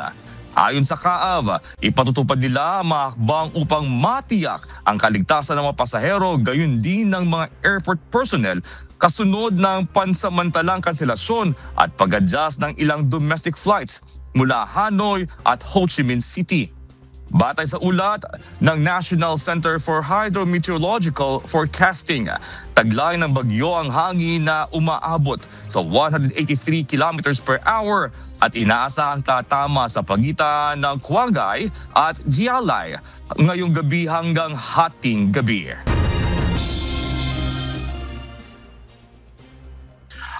Ayon sa CAAV, ipatutupad nila ang mga hakbang upang matiyak ang kaligtasan ng mga pasahero gayon din ng mga airport personnel kasunod ng pansamantalang kanselasyon at pag-adjust ng ilang domestic flights mula Hanoi at Ho Chi Minh City. Batay sa ulat ng National Center for Hydrometeorological Forecasting, taglay ng bagyo ang hangin na umaabot sa 183 kilometers per hour at inaasahang tatama sa pagitan ng Quangay at Gialay ngayong gabi hanggang hating gabi.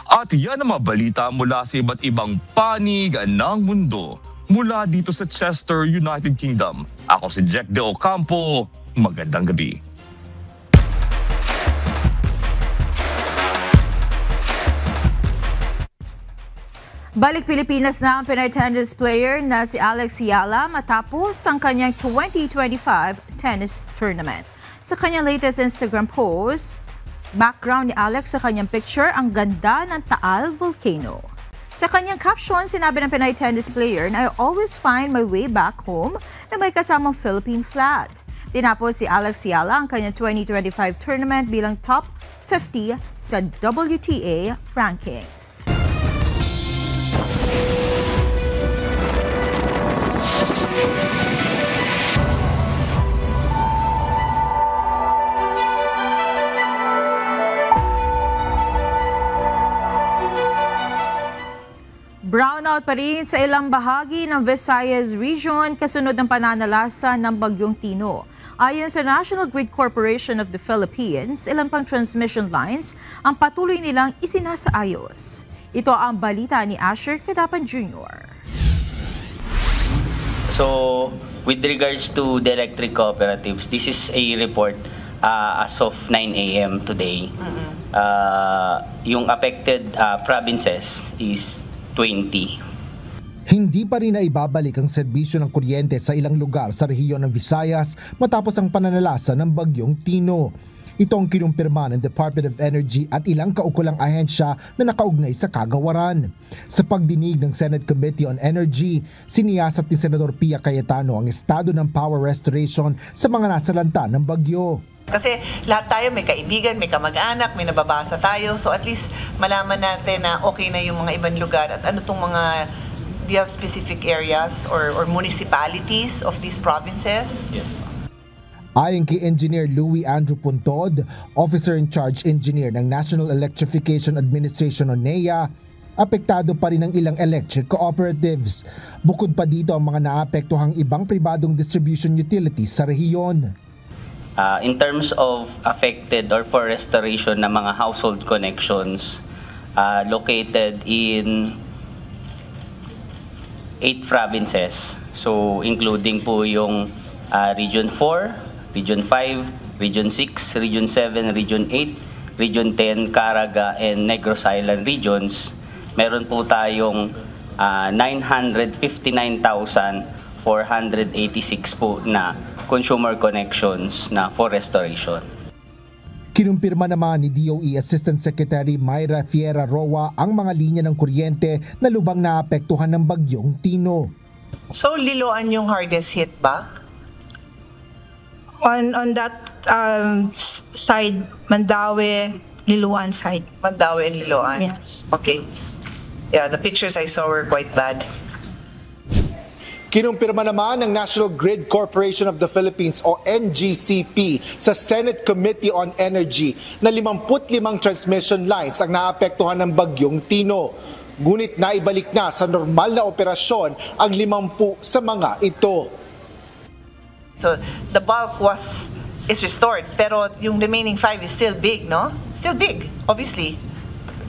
At yan ang mga balita mula sa iba't ibang panig ng mundo. Mula dito sa Chester, United Kingdom, ako si Jack De Ocampo. Magandang gabi. Balik Pilipinas na ang Pinoy tennis player na si Alex Yala matapos ang kanyang 2025 tennis tournament. Sa kanyang latest Instagram post, background ni Alex sa kanyang picture ang ganda ng Taal Volcano. Sa kanyang caption, sinabi ng Pinoy tennis player na I always find my way back home na may kasamang Philippine flag. Tinapos si Alex Yala ang kanyang 2025 tournament bilang top 50 sa WTA rankings. Brownout pa rin sa ilang bahagi ng Visayas Region kasunod ng pananalasa ng Bagyong Tino. Ayon sa National Grid Corporation of the Philippines, ilan pang transmission lines ang patuloy nilang isinasaayos. Ito ang balita ni Asher Cadapan Jr. So, with regards to the electric cooperatives, this is a report as of 9 a.m. today. Yung affected provinces is 20. Hindi pa rin na ibabalik ang serbisyo ng kuryente sa ilang lugar sa rehiyon ng Visayas matapos ang pananalasa ng bagyong Tino. Ito ang kinumpirma ng Department of Energy at ilang kaukulang ahensya na nakaugnay sa kagawaran. Sa pagdinig ng Senate Committee on Energy, siniyasat ni Senador Pia Cayetano ang estado ng power restoration sa mga nasalanta ng bagyo. Kasi lahat tayo may kaibigan, may kamag-anak, may nababasa tayo. So at least malaman natin na okay na yung mga ibang lugar at ano tong mga, do you have specific areas or municipalities of these provinces? Yes. Ayon kay Engineer Louis Andrew Puntod, Officer in Charge Engineer ng National Electrification Administration o NEA, apektado pa rin ang ilang electric cooperatives. Bukod pa dito ang mga naapektuhang ibang pribadong distribution utilities sa rehiyon. In terms of affected or for restoration ng mga household connections located in 8 provinces, so including po yung Region 4, Region 5, Region 6, Region 7, Region 8, Region 10, Caraga, and Negros Island regions, meron po tayong 959,486 po na consumer connections na for restoration. Kinumpirma naman ni DOE Assistant Secretary Myra Fiera Roa ang mga linya ng kuryente na lubang naapektuhan ng bagyong Tino. So Liloan yung hardest hit ba? On that side, Mandaue, Liloan side. Mandaue and Liloan? Yes. Okay. Yeah, the pictures I saw were quite bad. Kinumpirma naman ng National Grid Corporation of the Philippines o NGCP sa Senate Committee on Energy na 55 transmission lines ang naapektuhan ng bagyong Tino. Ngunit naibalik na sa normal na operasyon ang 50 sa mga ito. So the bulk is restored, pero yung remaining 5 is still big, no? Still big, obviously.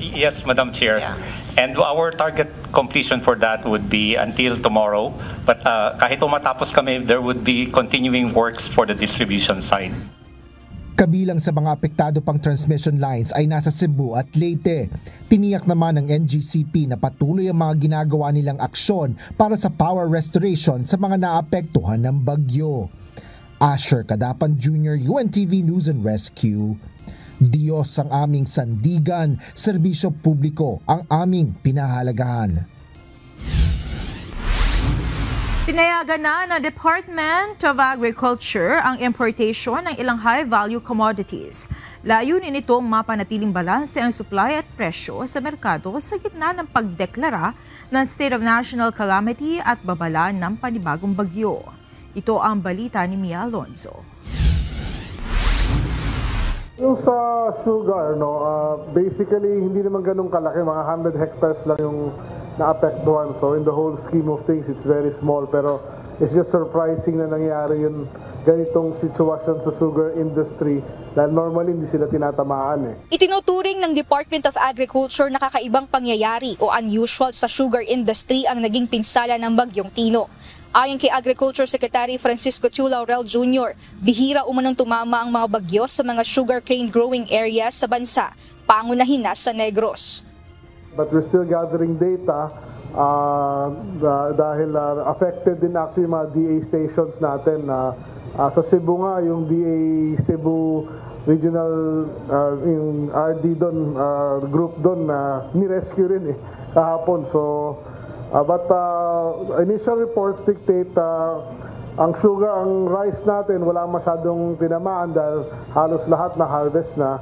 Yes, Madam Chair. Yeah. And our target completion for that would be until tomorrow. But kahit matapos kami, there would be continuing works for the distribution side. Kabilang sa mga apektado pang transmission lines ay nasa Cebu at Leyte. Tiniyak naman ng NGCP na patuloy ang mga ginagawa nilang aksyon para sa power restoration sa mga naapektuhan ng bagyo. Asher Cadapan Jr., UNTV News and Rescue. Diyos ang aming sandigan, serbisyo publiko ang aming pinahalagahan. Pinayagan na ng Department of Agriculture ang importation ng ilang high-value commodities. Layunin nitong mapanatiling balanse ang supply at presyo sa merkado sa gitna ng pagdeklara ng State of National Calamity at babala ng panibagong bagyo. Ito ang balita ni Mia Alonzo. Yung sa sugar, basically hindi naman ganun kalaki, mga 100 hectares lang yung naapektuhan. So in the whole scheme of things, it's very small. Pero it's just surprising na nangyari yung ganitong sitwasyon sa sugar industry dahil normally hindi sila tinatamaan. Itinuturing ng Department of Agriculture na kakaibang pangyayari o unusual sa sugar industry ang naging pinsala ng bagyong Tino. Ayon kay Agriculture Secretary Francisco Tiu Laurel Jr., bihira umanong tumama ang mga bagyo sa mga sugarcane growing areas sa bansa, pangunahin na sa Negros. But we're still gathering data dahil affected din actually mga DA stations natin. Sa Cebu nga, yung DA Cebu Regional, yung RD doon, group doon, ni-rescue rin kahapon. So, but initial reports dictate ang sugar, ang rice natin wala masyadong tinamaan dahil halos lahat na harvest na.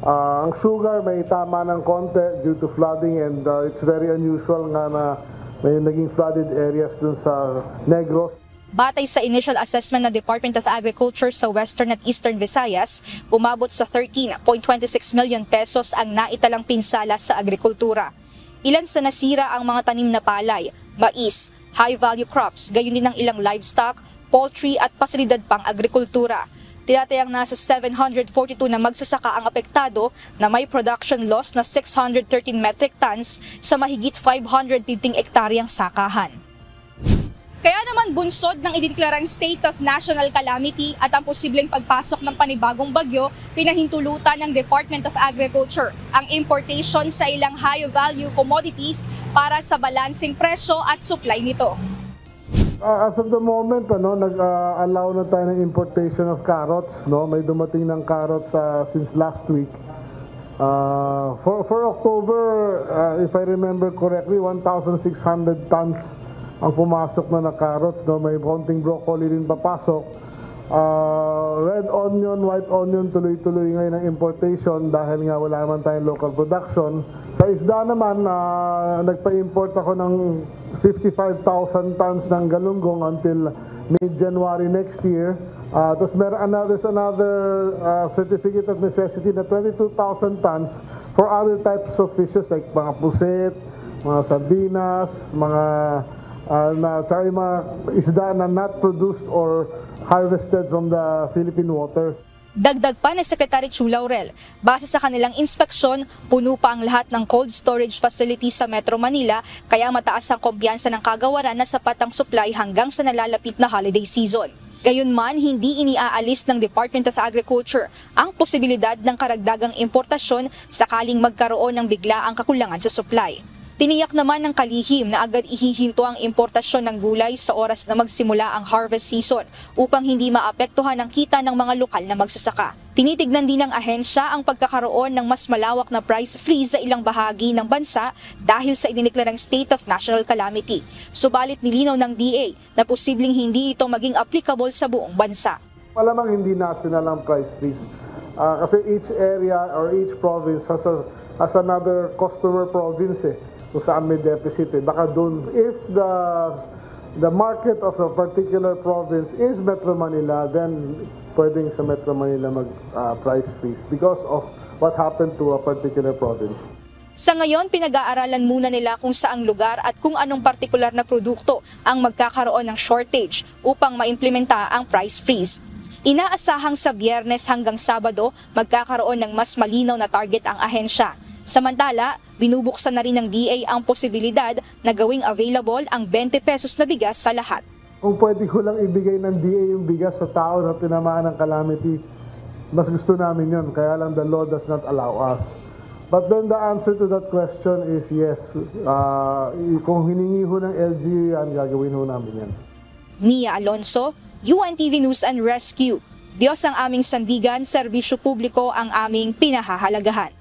Ang sugar may tama ng konti due to flooding and it's very unusual nga na may naging flooded areas dun sa Negros. Batay sa initial assessment ng Department of Agriculture sa Western at Eastern Visayas, umabot sa 13.26 million pesos ang naitalang pinsala sa agrikultura. Ilan sa nasira ang mga tanim na palay, mais, high-value crops, gayon din ang ilang livestock, poultry at pasilidad pang agrikultura. Tinatayang nasa 742 na magsasaka ang apektado na may production loss na 613 metric tons sa mahigit 515 ektaryang sakahan. Kaya naman bunsod ng idineklarang state of national calamity at ang posibleng pagpasok ng panibagong bagyo, pinahintulutan ng Department of Agriculture ang importation sa ilang high-value commodities para sa balancing presyo at supply nito. As of the moment, nag-allow na tayo ng importation of carrots. May dumating ng carrots since last week. For October, if I remember correctly, 1,600 tons ang pumasok na carrots. May konting broccoli rin papasok. Red onion, white onion, tuloy-tuloy ngayon ang importation dahil nga wala naman tayong local production. Sa isda naman, nagpa-import ako ng 55,000 tons ng galunggong until mid-January next year. Tapos there's another certificate of necessity na 22,000 tons for other types of fishes like mga puset, mga sardinas, mga isda na not produced or harvested from the Philippine waters. Dagdag pa ni Secretary Chu Laurel, base sa kanilang inspeksyon, puno pa ang lahat ng cold storage facilities sa Metro Manila, kaya mataas ang kumpiyansa ng kagawaran na sapat ang supply hanggang sa nalalapit na holiday season. Gayunman, hindi iniaalis ng Department of Agriculture ang posibilidad ng karagdagang importasyon sakaling magkaroon ng biglaang kakulangan sa supply. Tiniyak naman ng kalihim na agad ihihinto ang importasyon ng gulay sa oras na magsimula ang harvest season upang hindi maapektuhan ang kita ng mga lokal na magsasaka. Tinitignan din ng ahensya ang pagkakaroon ng mas malawak na price freeze sa ilang bahagi ng bansa dahil sa idineklarang state of national calamity. Subalit nilinaw ng DA na posibleng hindi ito maging applicable sa buong bansa. Malamang hindi national ang price freeze. Kasi each area or each province has another customer province kung saan may deficit. Baka doon, if the market of a particular province is Metro Manila, then pwedeng sa Metro Manila mag-price freeze because of what happened to a particular province. Sa ngayon, pinag-aaralan muna nila kung saang lugar at kung anong partikular na produkto ang magkakaroon ng shortage upang maimplementa ang price freeze. Inaasahang sa Biyernes hanggang Sabado, magkakaroon ng mas malinaw na target ang ahensya. Samantala, binubuksan na rin ng DA ang posibilidad na gawing available ang 20 pesos na bigas sa lahat. Kung pwede ko lang ibigay ng DA yung bigas sa tao na tinamaan ng calamity, mas gusto namin yun. Kaya lang the law does not allow us. But then the answer to that question is yes. Kung hiningi ho ng LGU yan, gagawin ho namin yan. Mia Alonso, UNTV News and Rescue. Diyos ang aming sandigan, serbisyo publiko ang aming pinahahalagahan.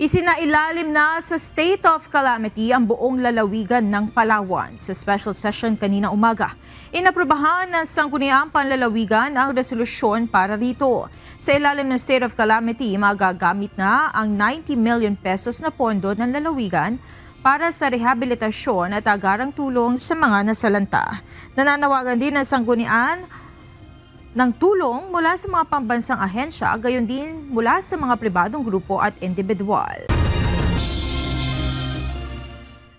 Isinailalim na sa state of calamity ang buong lalawigan ng Palawan sa special session kanina umaga. Inaprubahan ng Sangguniang Panlalawigan ang resolusyon para rito. Sa ilalim ng state of calamity, magagamit na ang 90 million pesos na pondo ng lalawigan para sa rehabilitasyon at agarang tulong sa mga nasalanta. Nananawagan din ng Sanggunian ng tulong mula sa mga pambansang ahensya, gayon din mula sa mga pribadong grupo at individual.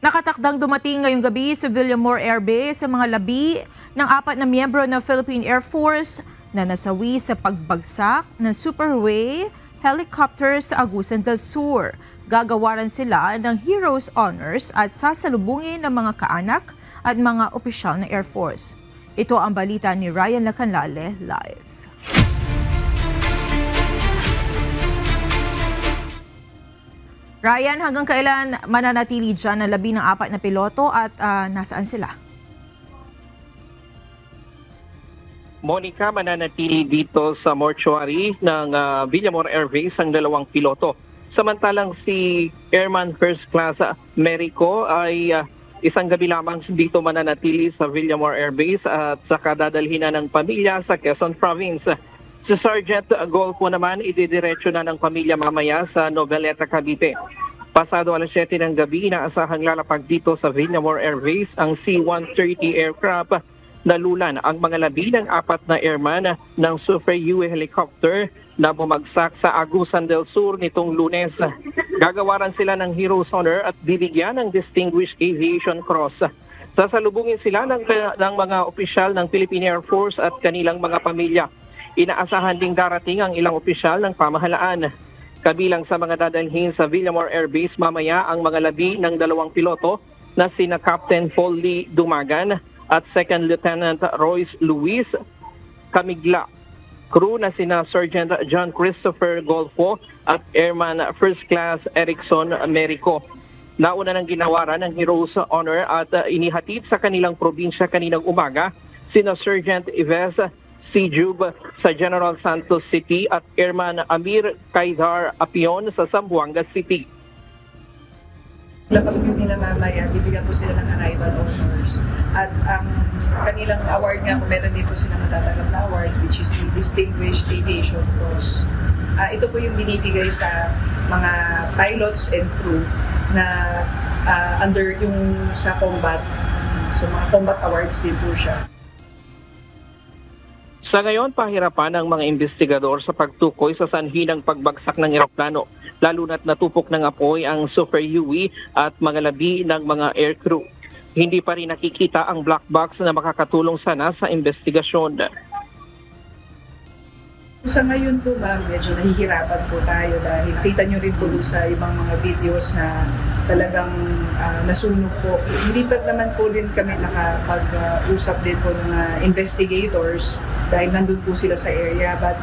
Nakatakdang dumating ngayong gabi sa Villamor Air Base sa mga labi ng 4 na miyembro ng Philippine Air Force na nasawi sa pagbagsak ng Superway helicopter sa Agusan del Sur. Gagawaran sila ng Heroes Honors at sasalubungin ng mga kaanak at mga opisyal ng Air Force. Ito ang balita ni Ryan Lacanlale live. Ryan, hanggang kailan mananatili dyan ang labi ng 4 na piloto at nasaan sila? Monica, mananatili dito sa mortuary ng Villamor Air Base ang 2 piloto. Samantalang si Airman First Class Merico ay isang gabi lamang dito mananatili sa Villamor Air Base at saka dadalhin na ng pamilya sa Quezon Province. Si Sergeant Golfo naman ididiretso na ng pamilya mamaya sa Noveleta, Cavite. Pasado alas 7 ng gabi, inaasahang lalapag dito sa Villamor Air Base ang C-130 aircraft. Nalulan ang mga labi ng 4 na airman ng Super UE helicopter na bumagsak sa Agusan del Sur nitong Lunes. Gagawaran sila ng Heroes Honor at bibigyan ng Distinguished Aviation Cross. Sasalubungin sila ng mga opisyal ng Philippine Air Force at kanilang mga pamilya. Inaasahan ding darating ang ilang opisyal ng pamahalaan. Kabilang sa mga dadalhin sa Villamor Air Base mamaya ang mga labi ng 2 piloto na sina Captain Paul Lee Dumagan at Second Lieutenant Royce Luis Camigla. Crew na sina Sergeant John Christopher Golfo at Airman First Class Erickson Merico. Nauna ng ginawaran ng Heroes Honor at inihatid sa kanilang probinsya kaninang umaga sina Sergeant Ives Sijub sa General Santos City at Airman Amir Kaidar Apion sa Zamboanga City. Kapag nila mamaya, bibigyan po sila ng arrival honors. At ang kanilang award nga, kung meron din po sila matatanggap na award, which is the Distinguished Aviation Cross. Ito po yung binibigay sa mga pilots and crew na under yung sa combat. So mga combat awards din po siya. Sa ngayon, pahirapan ang mga investigador sa pagtukoy sa sanhi ng pagbagsak ng eroplano, lalo na't natupok ng apoy ang Super Huey at mga labi ng mga aircrew. Hindi pa rin nakikita ang black box na makakatulong sana sa investigasyon. Sa ngayon po ma'am, medyo nahihirapan po tayo dahil kita nyo rin po sa ibang mga videos na talagang nasunog po. Hindi pa naman po din kami nakapag-usap din po ng investigators dahil nandun po sila sa area. But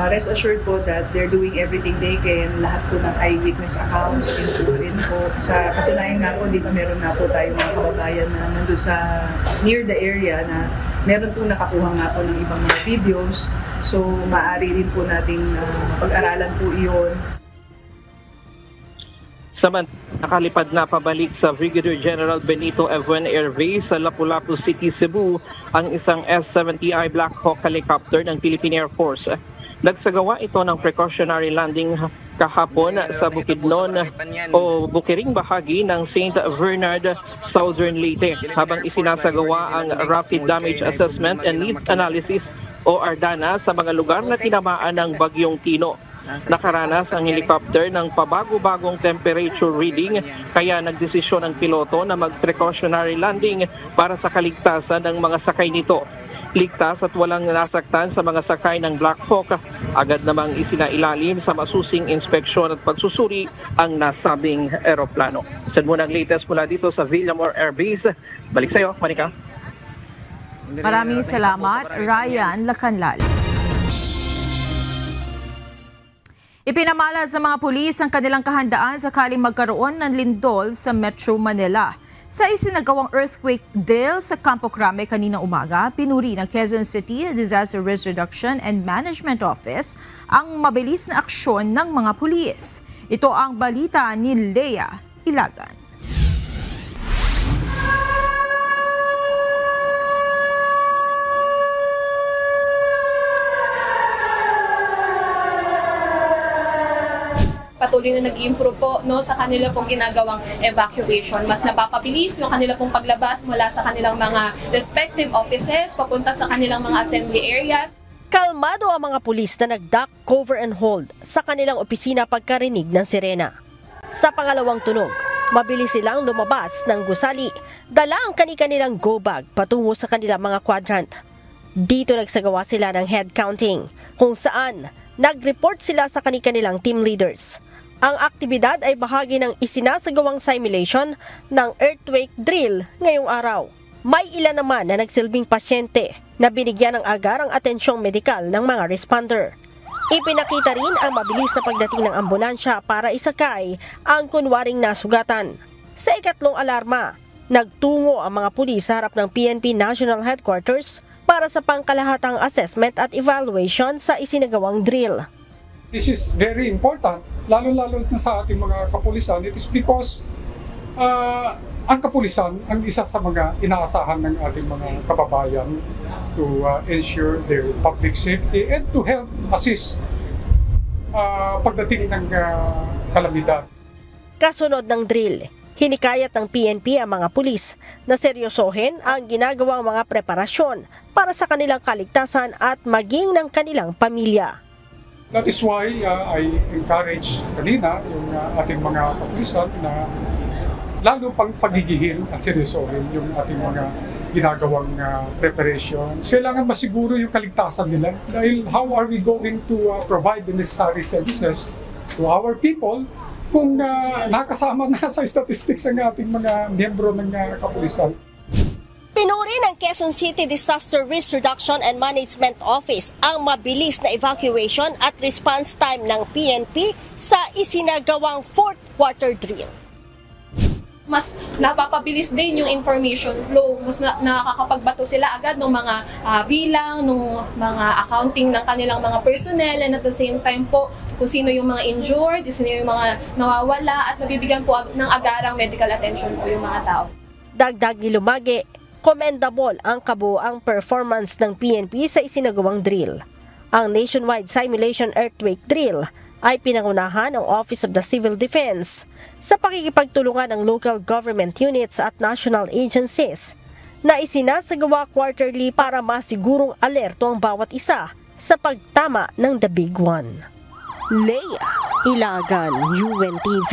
rest assured po that they're doing everything they can. Lahat po ng eyewitness accounts rin po. Sa katunayan nga po, di ba meron nga po tayong mga kababayan na nandun sa near the area na meron po nakakuha nga po ng ibang mga videos. So, maaari rin po nating pag-aralan po iyon. Nakalipad na pabalik sa Brigadier General Benito Evuen Air Base sa Lapu-Lapu City, Cebu, ang isang S-70I Black Hawk helicopter ng Philippine Air Force. Nagsagawa ito ng precautionary landing kahapon sa Bukidnon o bukiring bahagi ng St. Bernard, Southern Leyte, habang isinasagawa ang Rapid Damage Assessment and Needs Analysis o RDANA sa mga lugar na tinamaan ng Bagyong Tino. Nakaranas ang helicopter ng pabago-bagong temperature reading kaya nagdesisyon ang piloto na mag-precautionary landing para sa kaligtasan ng mga sakay nito. Ligtas at walang nasaktan sa mga sakay ng Black Hawk, agad namang isinailalim sa masusing inspeksyon at pagsusuri ang nasabing eroplano. Yan muna ang latest mula dito sa Villamor Air Base. Balik sa iyo, Monica. Maraming salamat, Ryan Lacanlal. Ipinamalas ng mga pulis ang kanilang kahandaan sakaling magkaroon ng lindol sa Metro Manila. Sa isinagawang earthquake drill sa Campo Crame kanina umaga, pinuri ng Quezon City Disaster Risk Reduction and Management Office ang mabilis na aksyon ng mga pulis. Ito ang balita ni Lea Ilagan. Patuloy na nag-improve po sa kanila pong ginagawang evacuation. Mas napapabilis yung kanila pong paglabas mula sa kanilang mga respective offices papunta sa kanilang mga assembly areas. Kalmado ang mga pulis na nag-duck, cover and hold sa kanilang opisina pagkarinig ng sirena. Sa pangalawang tunog, mabilis silang lumabas ng gusali, dala ang kanilang go bag patungo sa kanilang mga quadrant. Dito nagsagawa sila ng head counting, kung saan nag-report sila sa kanilang team leaders. Ang aktibidad ay bahagi ng isinasagawang simulation ng earthquake drill ngayong araw. May ilan naman na nagsilbing pasyente na binigyan ng agarang atensyong medikal ng mga responder. Ipinakita rin ang mabilis na pagdating ng ambulansya para isakay ang kunwaring nasugatan. Sa ikatlong alarma, nagtungo ang mga pulis sa harap ng PNP National Headquarters para sa pangkalahatang assessment at evaluation sa isinagawang drill. This is very important, lalo-lalo na sa ating mga kapulisan. It is because ang kapulisan ang isa sa mga inaasahan ng ating mga kababayan to ensure their public safety and to help assist pagdating ng kalamidad. Kasunod ng drill, hinikayat ng PNP ang mga pulis na seryosohin ang ginagawang mga preparasyon para sa kanilang kaligtasan at maging ng kanilang pamilya. That is why I encourage kanina yung ating mga kapulisan na lalo pang pagigihil at seryosohin yung ating mga ginagawang preparations. Kailangan masiguro yung kaligtasan nila dahil how are we going to provide the necessary services to our people kung nakasama na sa statistics ang ating mga miyembro ng kapulisan. Pinuri ng Quezon City Disaster Risk Reduction and Management Office ang mabilis na evacuation at response time ng PNP sa isinagawang fourth quarter drill. Mas napapabilis din yung information flow. Mas nakakapagbato sila agad ng mga bilang, ng mga accounting ng kanilang mga personnel, and at the same time po kung sino yung mga injured, sino yung mga nawawala, at nabibigyan po ng agarang medical attention po yung mga tao. Dagdag ni Lumage, commendable ang kabuuang performance ng PNP sa isinagawang drill. Ang nationwide simulation earthquake drill ay pinangunahan ng Office of the Civil Defense sa pakikipagtulungan ng local government units at national agencies na isinasagawa quarterly para masigurong alerto ang bawat isa sa pagtama ng The Big One. Leia Ilagan, UNTV,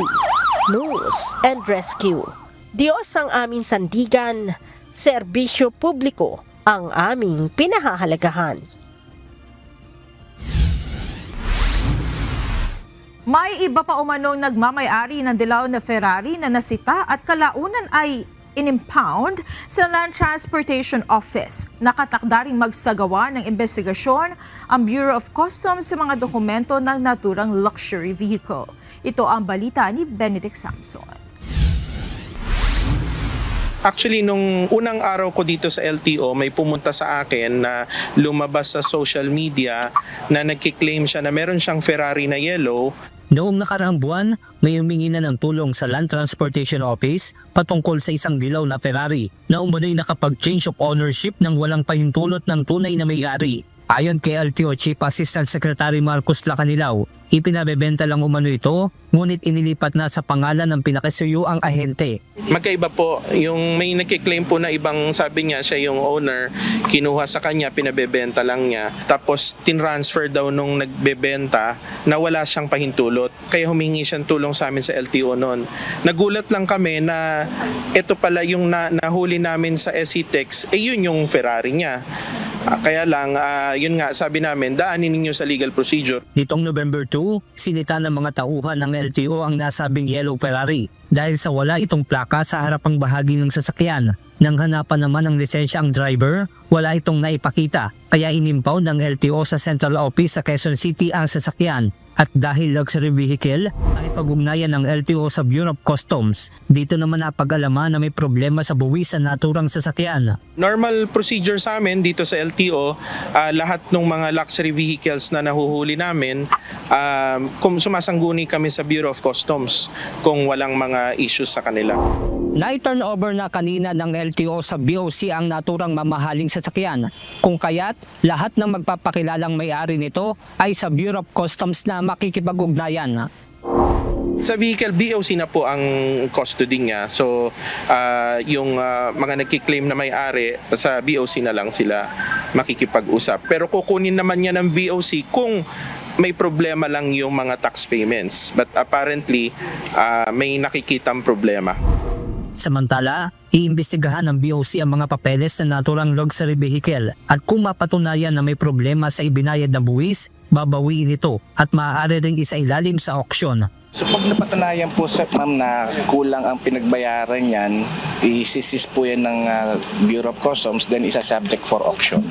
News and Rescue. Diyos ang aming sandigan, serbisyo publiko ang aming pinahahalagahan. May iba pa umanong nagmamay-ari ng dilaw na Ferrari na nasita at kalaunan ay in-impound sa Land Transportation Office. Nakatakda ring magsagawa ng investigasyon ang Bureau of Customs sa mga dokumento ng naturang luxury vehicle. Ito ang balita ni Benedict Samson. Actually, nung unang araw ko dito sa LTO, may pumunta sa akin na lumabas sa social media na nagkiklaim siya na meron siyang Ferrari na yellow. Noong nakaraang buwan, may humingi na ng tulong sa Land Transportation Office patungkol sa isang dilaw na Ferrari na umunoy nakapag-change of ownership ng walang pahintulot ng tunay na may-ari. Ayon kay LTO Chief Assistant Secretary Marcos Lacanilao, ipinabebenta lang umano ito, ngunit inilipat na sa pangalan ng pinakasuyo ang ahente. Magkaiba po, yung may nagkiklaim po na ibang sabi niya siya yung owner, kinuha sa kanya, pinabebenta lang niya. Tapos tinransfer daw nung nagbebenta na wala siyang pahintulot. Kaya humingi siyang tulong sa amin sa LTO noon. Nagulat lang kami na ito pala yung nahuli namin sa SCTEX, yun yung Ferrari niya. Kaya lang, yun nga, sabi namin, daanin ninyo sa legal procedure. Nitong November 2, sinita ng mga tauhan ng LTO ang nasabing yellow Ferrari dahil sa wala itong plaka sa harapang bahagi ng sasakyan. Nang hanapan naman ng lisensya ang driver, wala itong naipakita. Kaya inimpound ng LTO sa Central Office sa Quezon City ang sasakyan. At dahil luxury vehicle, ay pag-ugnayan ng LTO sa Bureau of Customs. Dito naman napag-alaman na may problema sa buwis sa naturang sasakyan. Normal procedure sa amin dito sa LTO, lahat ng mga luxury vehicles na nahuhuli namin, kung sumasangguni kami sa Bureau of Customs kung walang mga issues sa kanila. Na-turn over na kanina ng LTO sa BOC ang naturang mamahaling sasakyan. Kung kaya't lahat ng magpapakilalang may-ari nito ay sa Bureau of Customs na makikipag-ugnayan. Sa vehicle, BOC na po ang custody niya. So, yung mga nagkiklaim na may-ari, sa BOC na lang sila makikipag-usap. Pero kukunin naman niya ng BOC kung may problema lang yung mga tax payments. But apparently, may nakikitang problema. Samantala, iimbestigahan ng BOC ang mga papeles na naturang luxury vehicle at kung mapatunayan na may problema sa ibinayad na buwis, babawiin ito at maaari ring isailalim sa auksyon. So pag napatunayan po sa ma'am na kulang ang pinagbayaran yan, isisis po yan ng Bureau of Customs, then isa-subject for auction.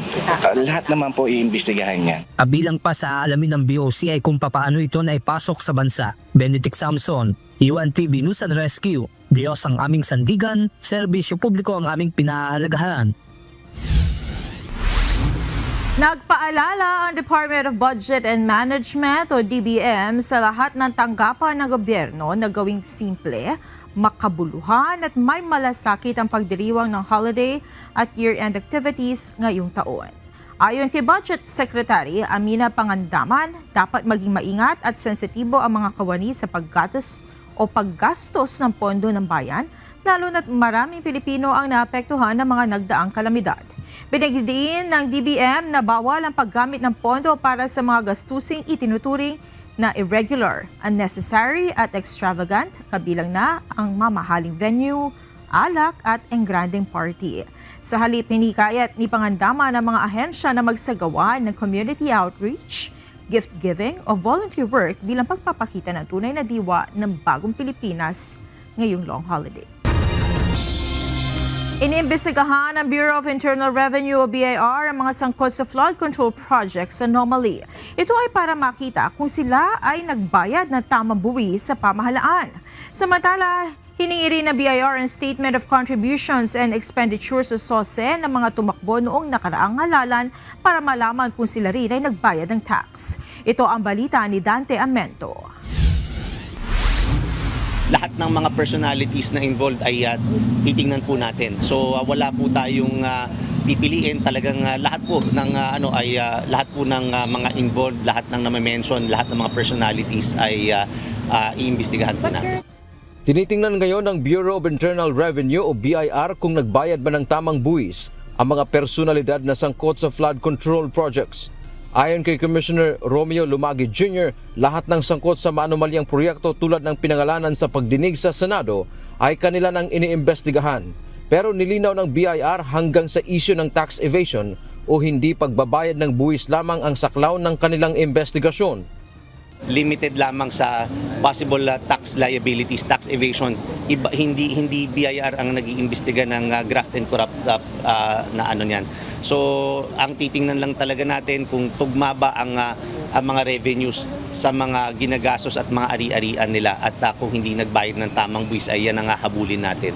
Lahat naman po iimbestigahan yan. Kabilang pa sa aalamin ng BOC ay kung papaano ito na ipasok sa bansa. Benedict Samson, UNTV News and Rescue. Diyos ang aming sandigan, serbisyo publiko ang aming pinahahalagahan. Nagpaalala ang Department of Budget and Management o DBM sa lahat ng tanggapan ng gobyerno na gawing simple, makabuluhan at may malasakit ang pagdiriwang ng holiday at year-end activities ngayong taon. Ayon kay Budget Secretary Amina Pangandaman, dapat maging maingat at sensitibo ang mga kawani sa paggastos ng pondo ng bayan, lalo na't maraming Pilipino ang naapektuhan ng mga nagdaang kalamidad. Pinagdidiin ng DBM na bawal ang paggamit ng pondo para sa mga gastusing itinuturing na irregular, unnecessary at extravagant, kabilang na ang mamahaling venue, alak at engranding party. Sa halip, hinikayat ni Pangandama ng mga ahensya na magsagawa ng community outreach, gift-giving o volunteer work bilang pagpapakita ng tunay na diwa ng bagong Pilipinas ngayong long holiday. Iniimbestigahan ng Bureau of Internal Revenue o BIR ang mga sangkot sa flood control projects anomaly. Ito ay para makita kung sila ay nagbayad ng tamang buwis sa pamahalaan. Samantala, hiningi rin ng BIR ang Statement of Contributions and Expenditures sa SOSE ng mga tumakbo noong nakaraang halalan para malaman kung sila rin ay nagbayad ng tax. Ito ang balita ni Dante Amento. Lahat ng mga personalities na involved ay titingnan po natin. So wala po tayong pipiliin, talagang lahat po ng lahat po ng mga involved, lahat ng na-mention, lahat ng mga personalities ay iimbestigahan po natin. Tinitingnan ngayon ng Bureau of Internal Revenue o BIR kung nagbayad ba ng tamang buwis ang mga personalidad na sangkot sa flood control projects. Ayon kay Commissioner Romeo Lumagi Jr., lahat ng sangkot sa maanumalyang proyekto tulad ng pinangalanan sa pagdinig sa Senado ay kanila nang iniimbestigahan. Pero nilinaw ng BIR hanggang sa issue ng tax evasion o hindi pagbabayad ng buwis lamang ang saklaw ng kanilang investigasyon. Limited lamang sa possible tax liabilities, tax evasion. Hindi BIR ang nag-iimbestiga ng graft and corrupt na ano niyan. So, ang titingnan lang talaga natin kung tugma ba ang mga revenues sa mga ginagastos at mga ari-arian nila at kung hindi nagbayad ng tamang buwis ay yan ang hahabulin natin.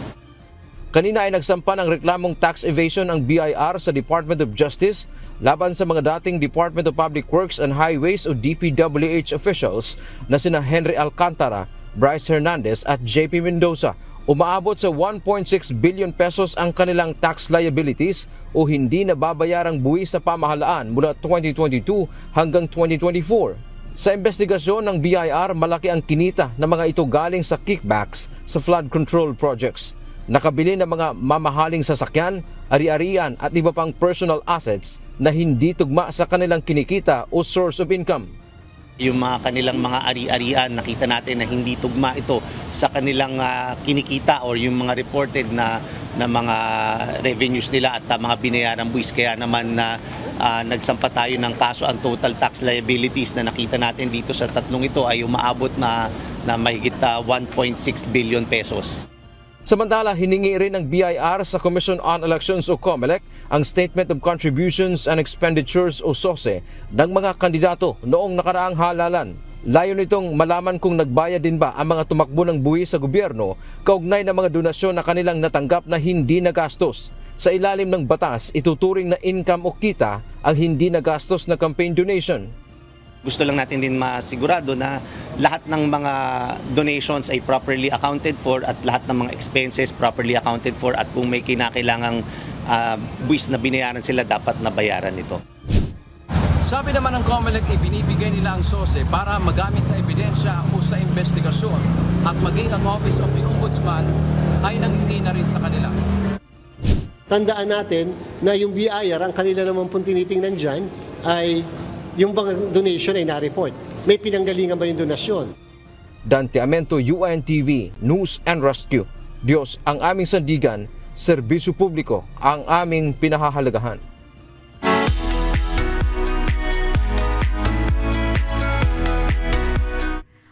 Kanina ay nagsampa ng reklamong tax evasion ang BIR sa Department of Justice laban sa mga dating Department of Public Works and Highways o DPWH officials na sina Henry Alcantara, Bryce Hernandez at JP Mendoza. Umaabot sa 1.6 billion pesos ang kanilang tax liabilities o hindi nababayarang buwis sa pamahalaan mula 2022 hanggang 2024. Sa investigasyon ng BIR, malaki ang kinita ng mga ito galing sa kickbacks sa flood control projects. Nakabili ng mga mamahaling sasakyan, ari-arian at iba pang personal assets na hindi tugma sa kanilang kinikita o source of income. Yung mga kanilang mga ari-arian, nakita natin na hindi tugma ito sa kanilang kinikita or yung mga reported na mga revenues nila at mga binayaran buwis. Kaya naman nagsampa tayo ng kaso. Ang total tax liabilities na nakita natin dito sa tatlong ito ay umaabot na mahigit 1.6 billion pesos. Samantala, hiningi rin ng BIR sa Commission on Elections o COMELEC ang Statement of Contributions and Expenditures o SOSE ng mga kandidato noong nakaraang halalan. Layo nitong malaman kung nagbayad din ba ang mga tumakbo ng buwis sa gobyerno kaugnay ng mga donasyon na kanilang natanggap na hindi nagastos. Sa ilalim ng batas, ituturing na income o kita ang hindi nagastos na campaign donation. Gusto lang natin din masigurado na lahat ng mga donations ay properly accounted for at lahat ng mga expenses properly accounted for at kung may kinakailangang buwis na binayaran sila, dapat nabayaran ito. Sabi naman ng COMELEC, ibinibigay nila ang SOSE para magamit na ebidensya o sa investigasyon at maging ang Office of the Ombudsman ay nanghingi na rin sa kanila. Tandaan natin na yung BIR, ang kanila naman pong tinitingnan dyan ay yung bang donation ay na-report. May pinanggalingan ba yung donasyon? Dante Amento, UNTV, News and Rescue. Diyos ang aming sandigan, serbisyo publiko ang aming pinahahalagahan.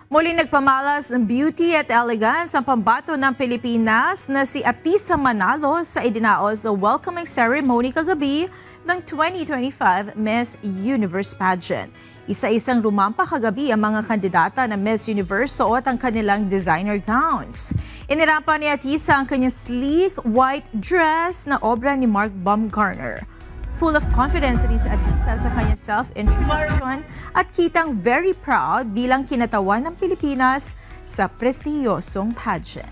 Muli nagpamalas ng beauty at elegance ang pambato ng Pilipinas na si Atisa Manalo sa idinaos na welcoming ceremony kagabi ng 2025 Miss Universe Pageant. Isa-isang rumampa kagabi ang mga kandidata na Miss Universe suot ang kanilang designer gowns. Inirapan ni Atisa ang kanyang sleek white dress na obra ni Mark Baumgartner. Full of confidence rin si Atisa sa kanyang self-introduction at kitang very proud bilang kinatawan ng Pilipinas sa prestiyosong pageant.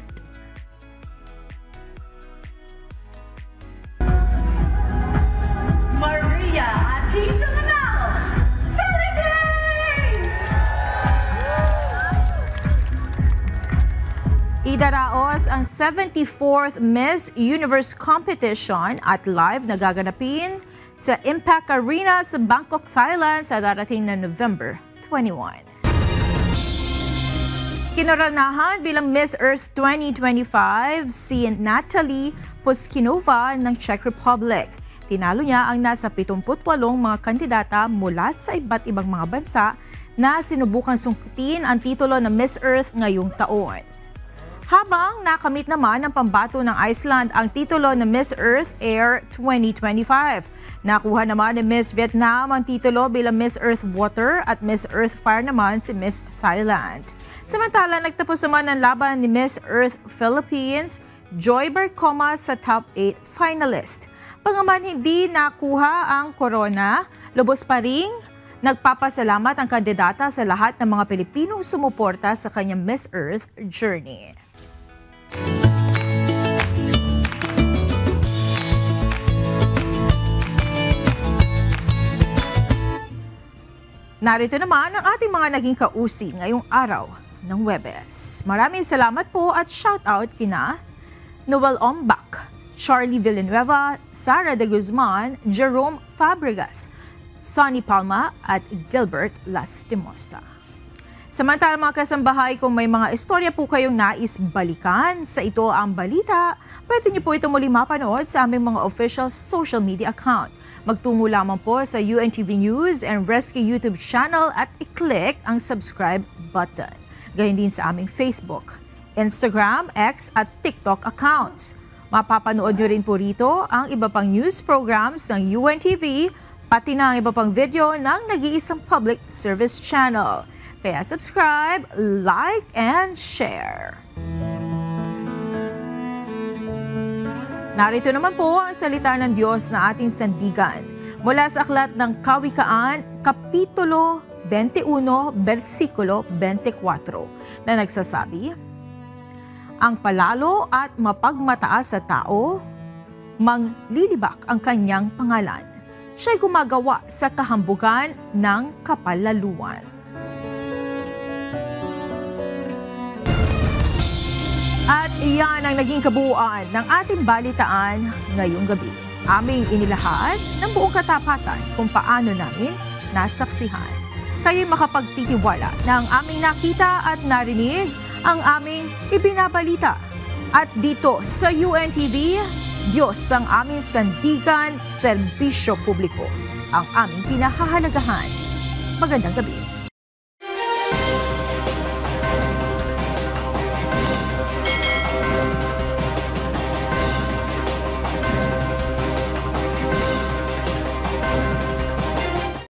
Maria Atisa Manalo, Philippines! Idaraos ang 74th Miss Universe competition at live na gaganapin sa Impact Arena sa Bangkok, Thailand sa darating na November 21. Kinaranahan bilang Miss Earth 2025 si Natalie Puskinova ng Czech Republic. Tinalo niya ang nasa 78 mga kandidata mula sa iba't ibang mga bansa na sinubukan sungkitin ang titulo ng Miss Earth ngayong taon. Habang nakamit naman ng pambato ng Iceland ang titulo ng Miss Earth Air 2025. Nakuha naman ni Miss Vietnam ang titulo bilang Miss Earth Water at Miss Earth Fire naman si Miss Thailand. Samantala, nagtapos naman ang laban ni Miss Earth Philippines, Joy Barcoma sa top 8 finalist. Pangaman hindi nakuha ang corona, lubos pa ring nagpapasalamat ang kandidata sa lahat ng mga Pilipinong sumuporta sa kanyang Miss Earth journey. Narito naman ang ating mga naging kausi ngayong araw ng Huwebes. Maraming salamat po at shoutout kina Noel Ombak, Charlie Villanueva, Sara de Guzman, Jerome Fabregas, Sonny Palma at Gilbert Lastimosa. Samantala mga kasambahay, kung may mga istorya po kayong nais balikan sa Ito Ang Balita, pwede niyo po ito muli mapanood sa aming mga official social media account. Magtungo lamang po sa UNTV News and Rescue YouTube channel at i-click ang subscribe button. Gayun din sa aming Facebook, Instagram, X at TikTok accounts. Mapapanood nyo rin po rito ang iba pang news programs ng UNTV, pati na ang iba pang video ng nag-iisang public service channel. Kaya subscribe, like, and share. Narito naman po ang salita ng Diyos na ating sandigan mula sa aklat ng Kawikaan, Kapitulo 21, versikulo 24 na nagsasabi, ang palalo at mapagmataas sa tao, manglilibak ang kanyang pangalan. Siya'y gumagawa sa kahambugan ng kapalaluan. At iyan ang naging kabuuan ng ating balitaan ngayong gabi. Aming inilahat ng buong katapatan kung paano namin nasaksihan. Kayo'y makapagtitiwala na ang aming nakita at narinig ang aming ibinabalita. At dito sa UNTV, Diyos ang aming sandigan, serbisyo publiko, ang aming pinahahalagahan. Magandang gabi.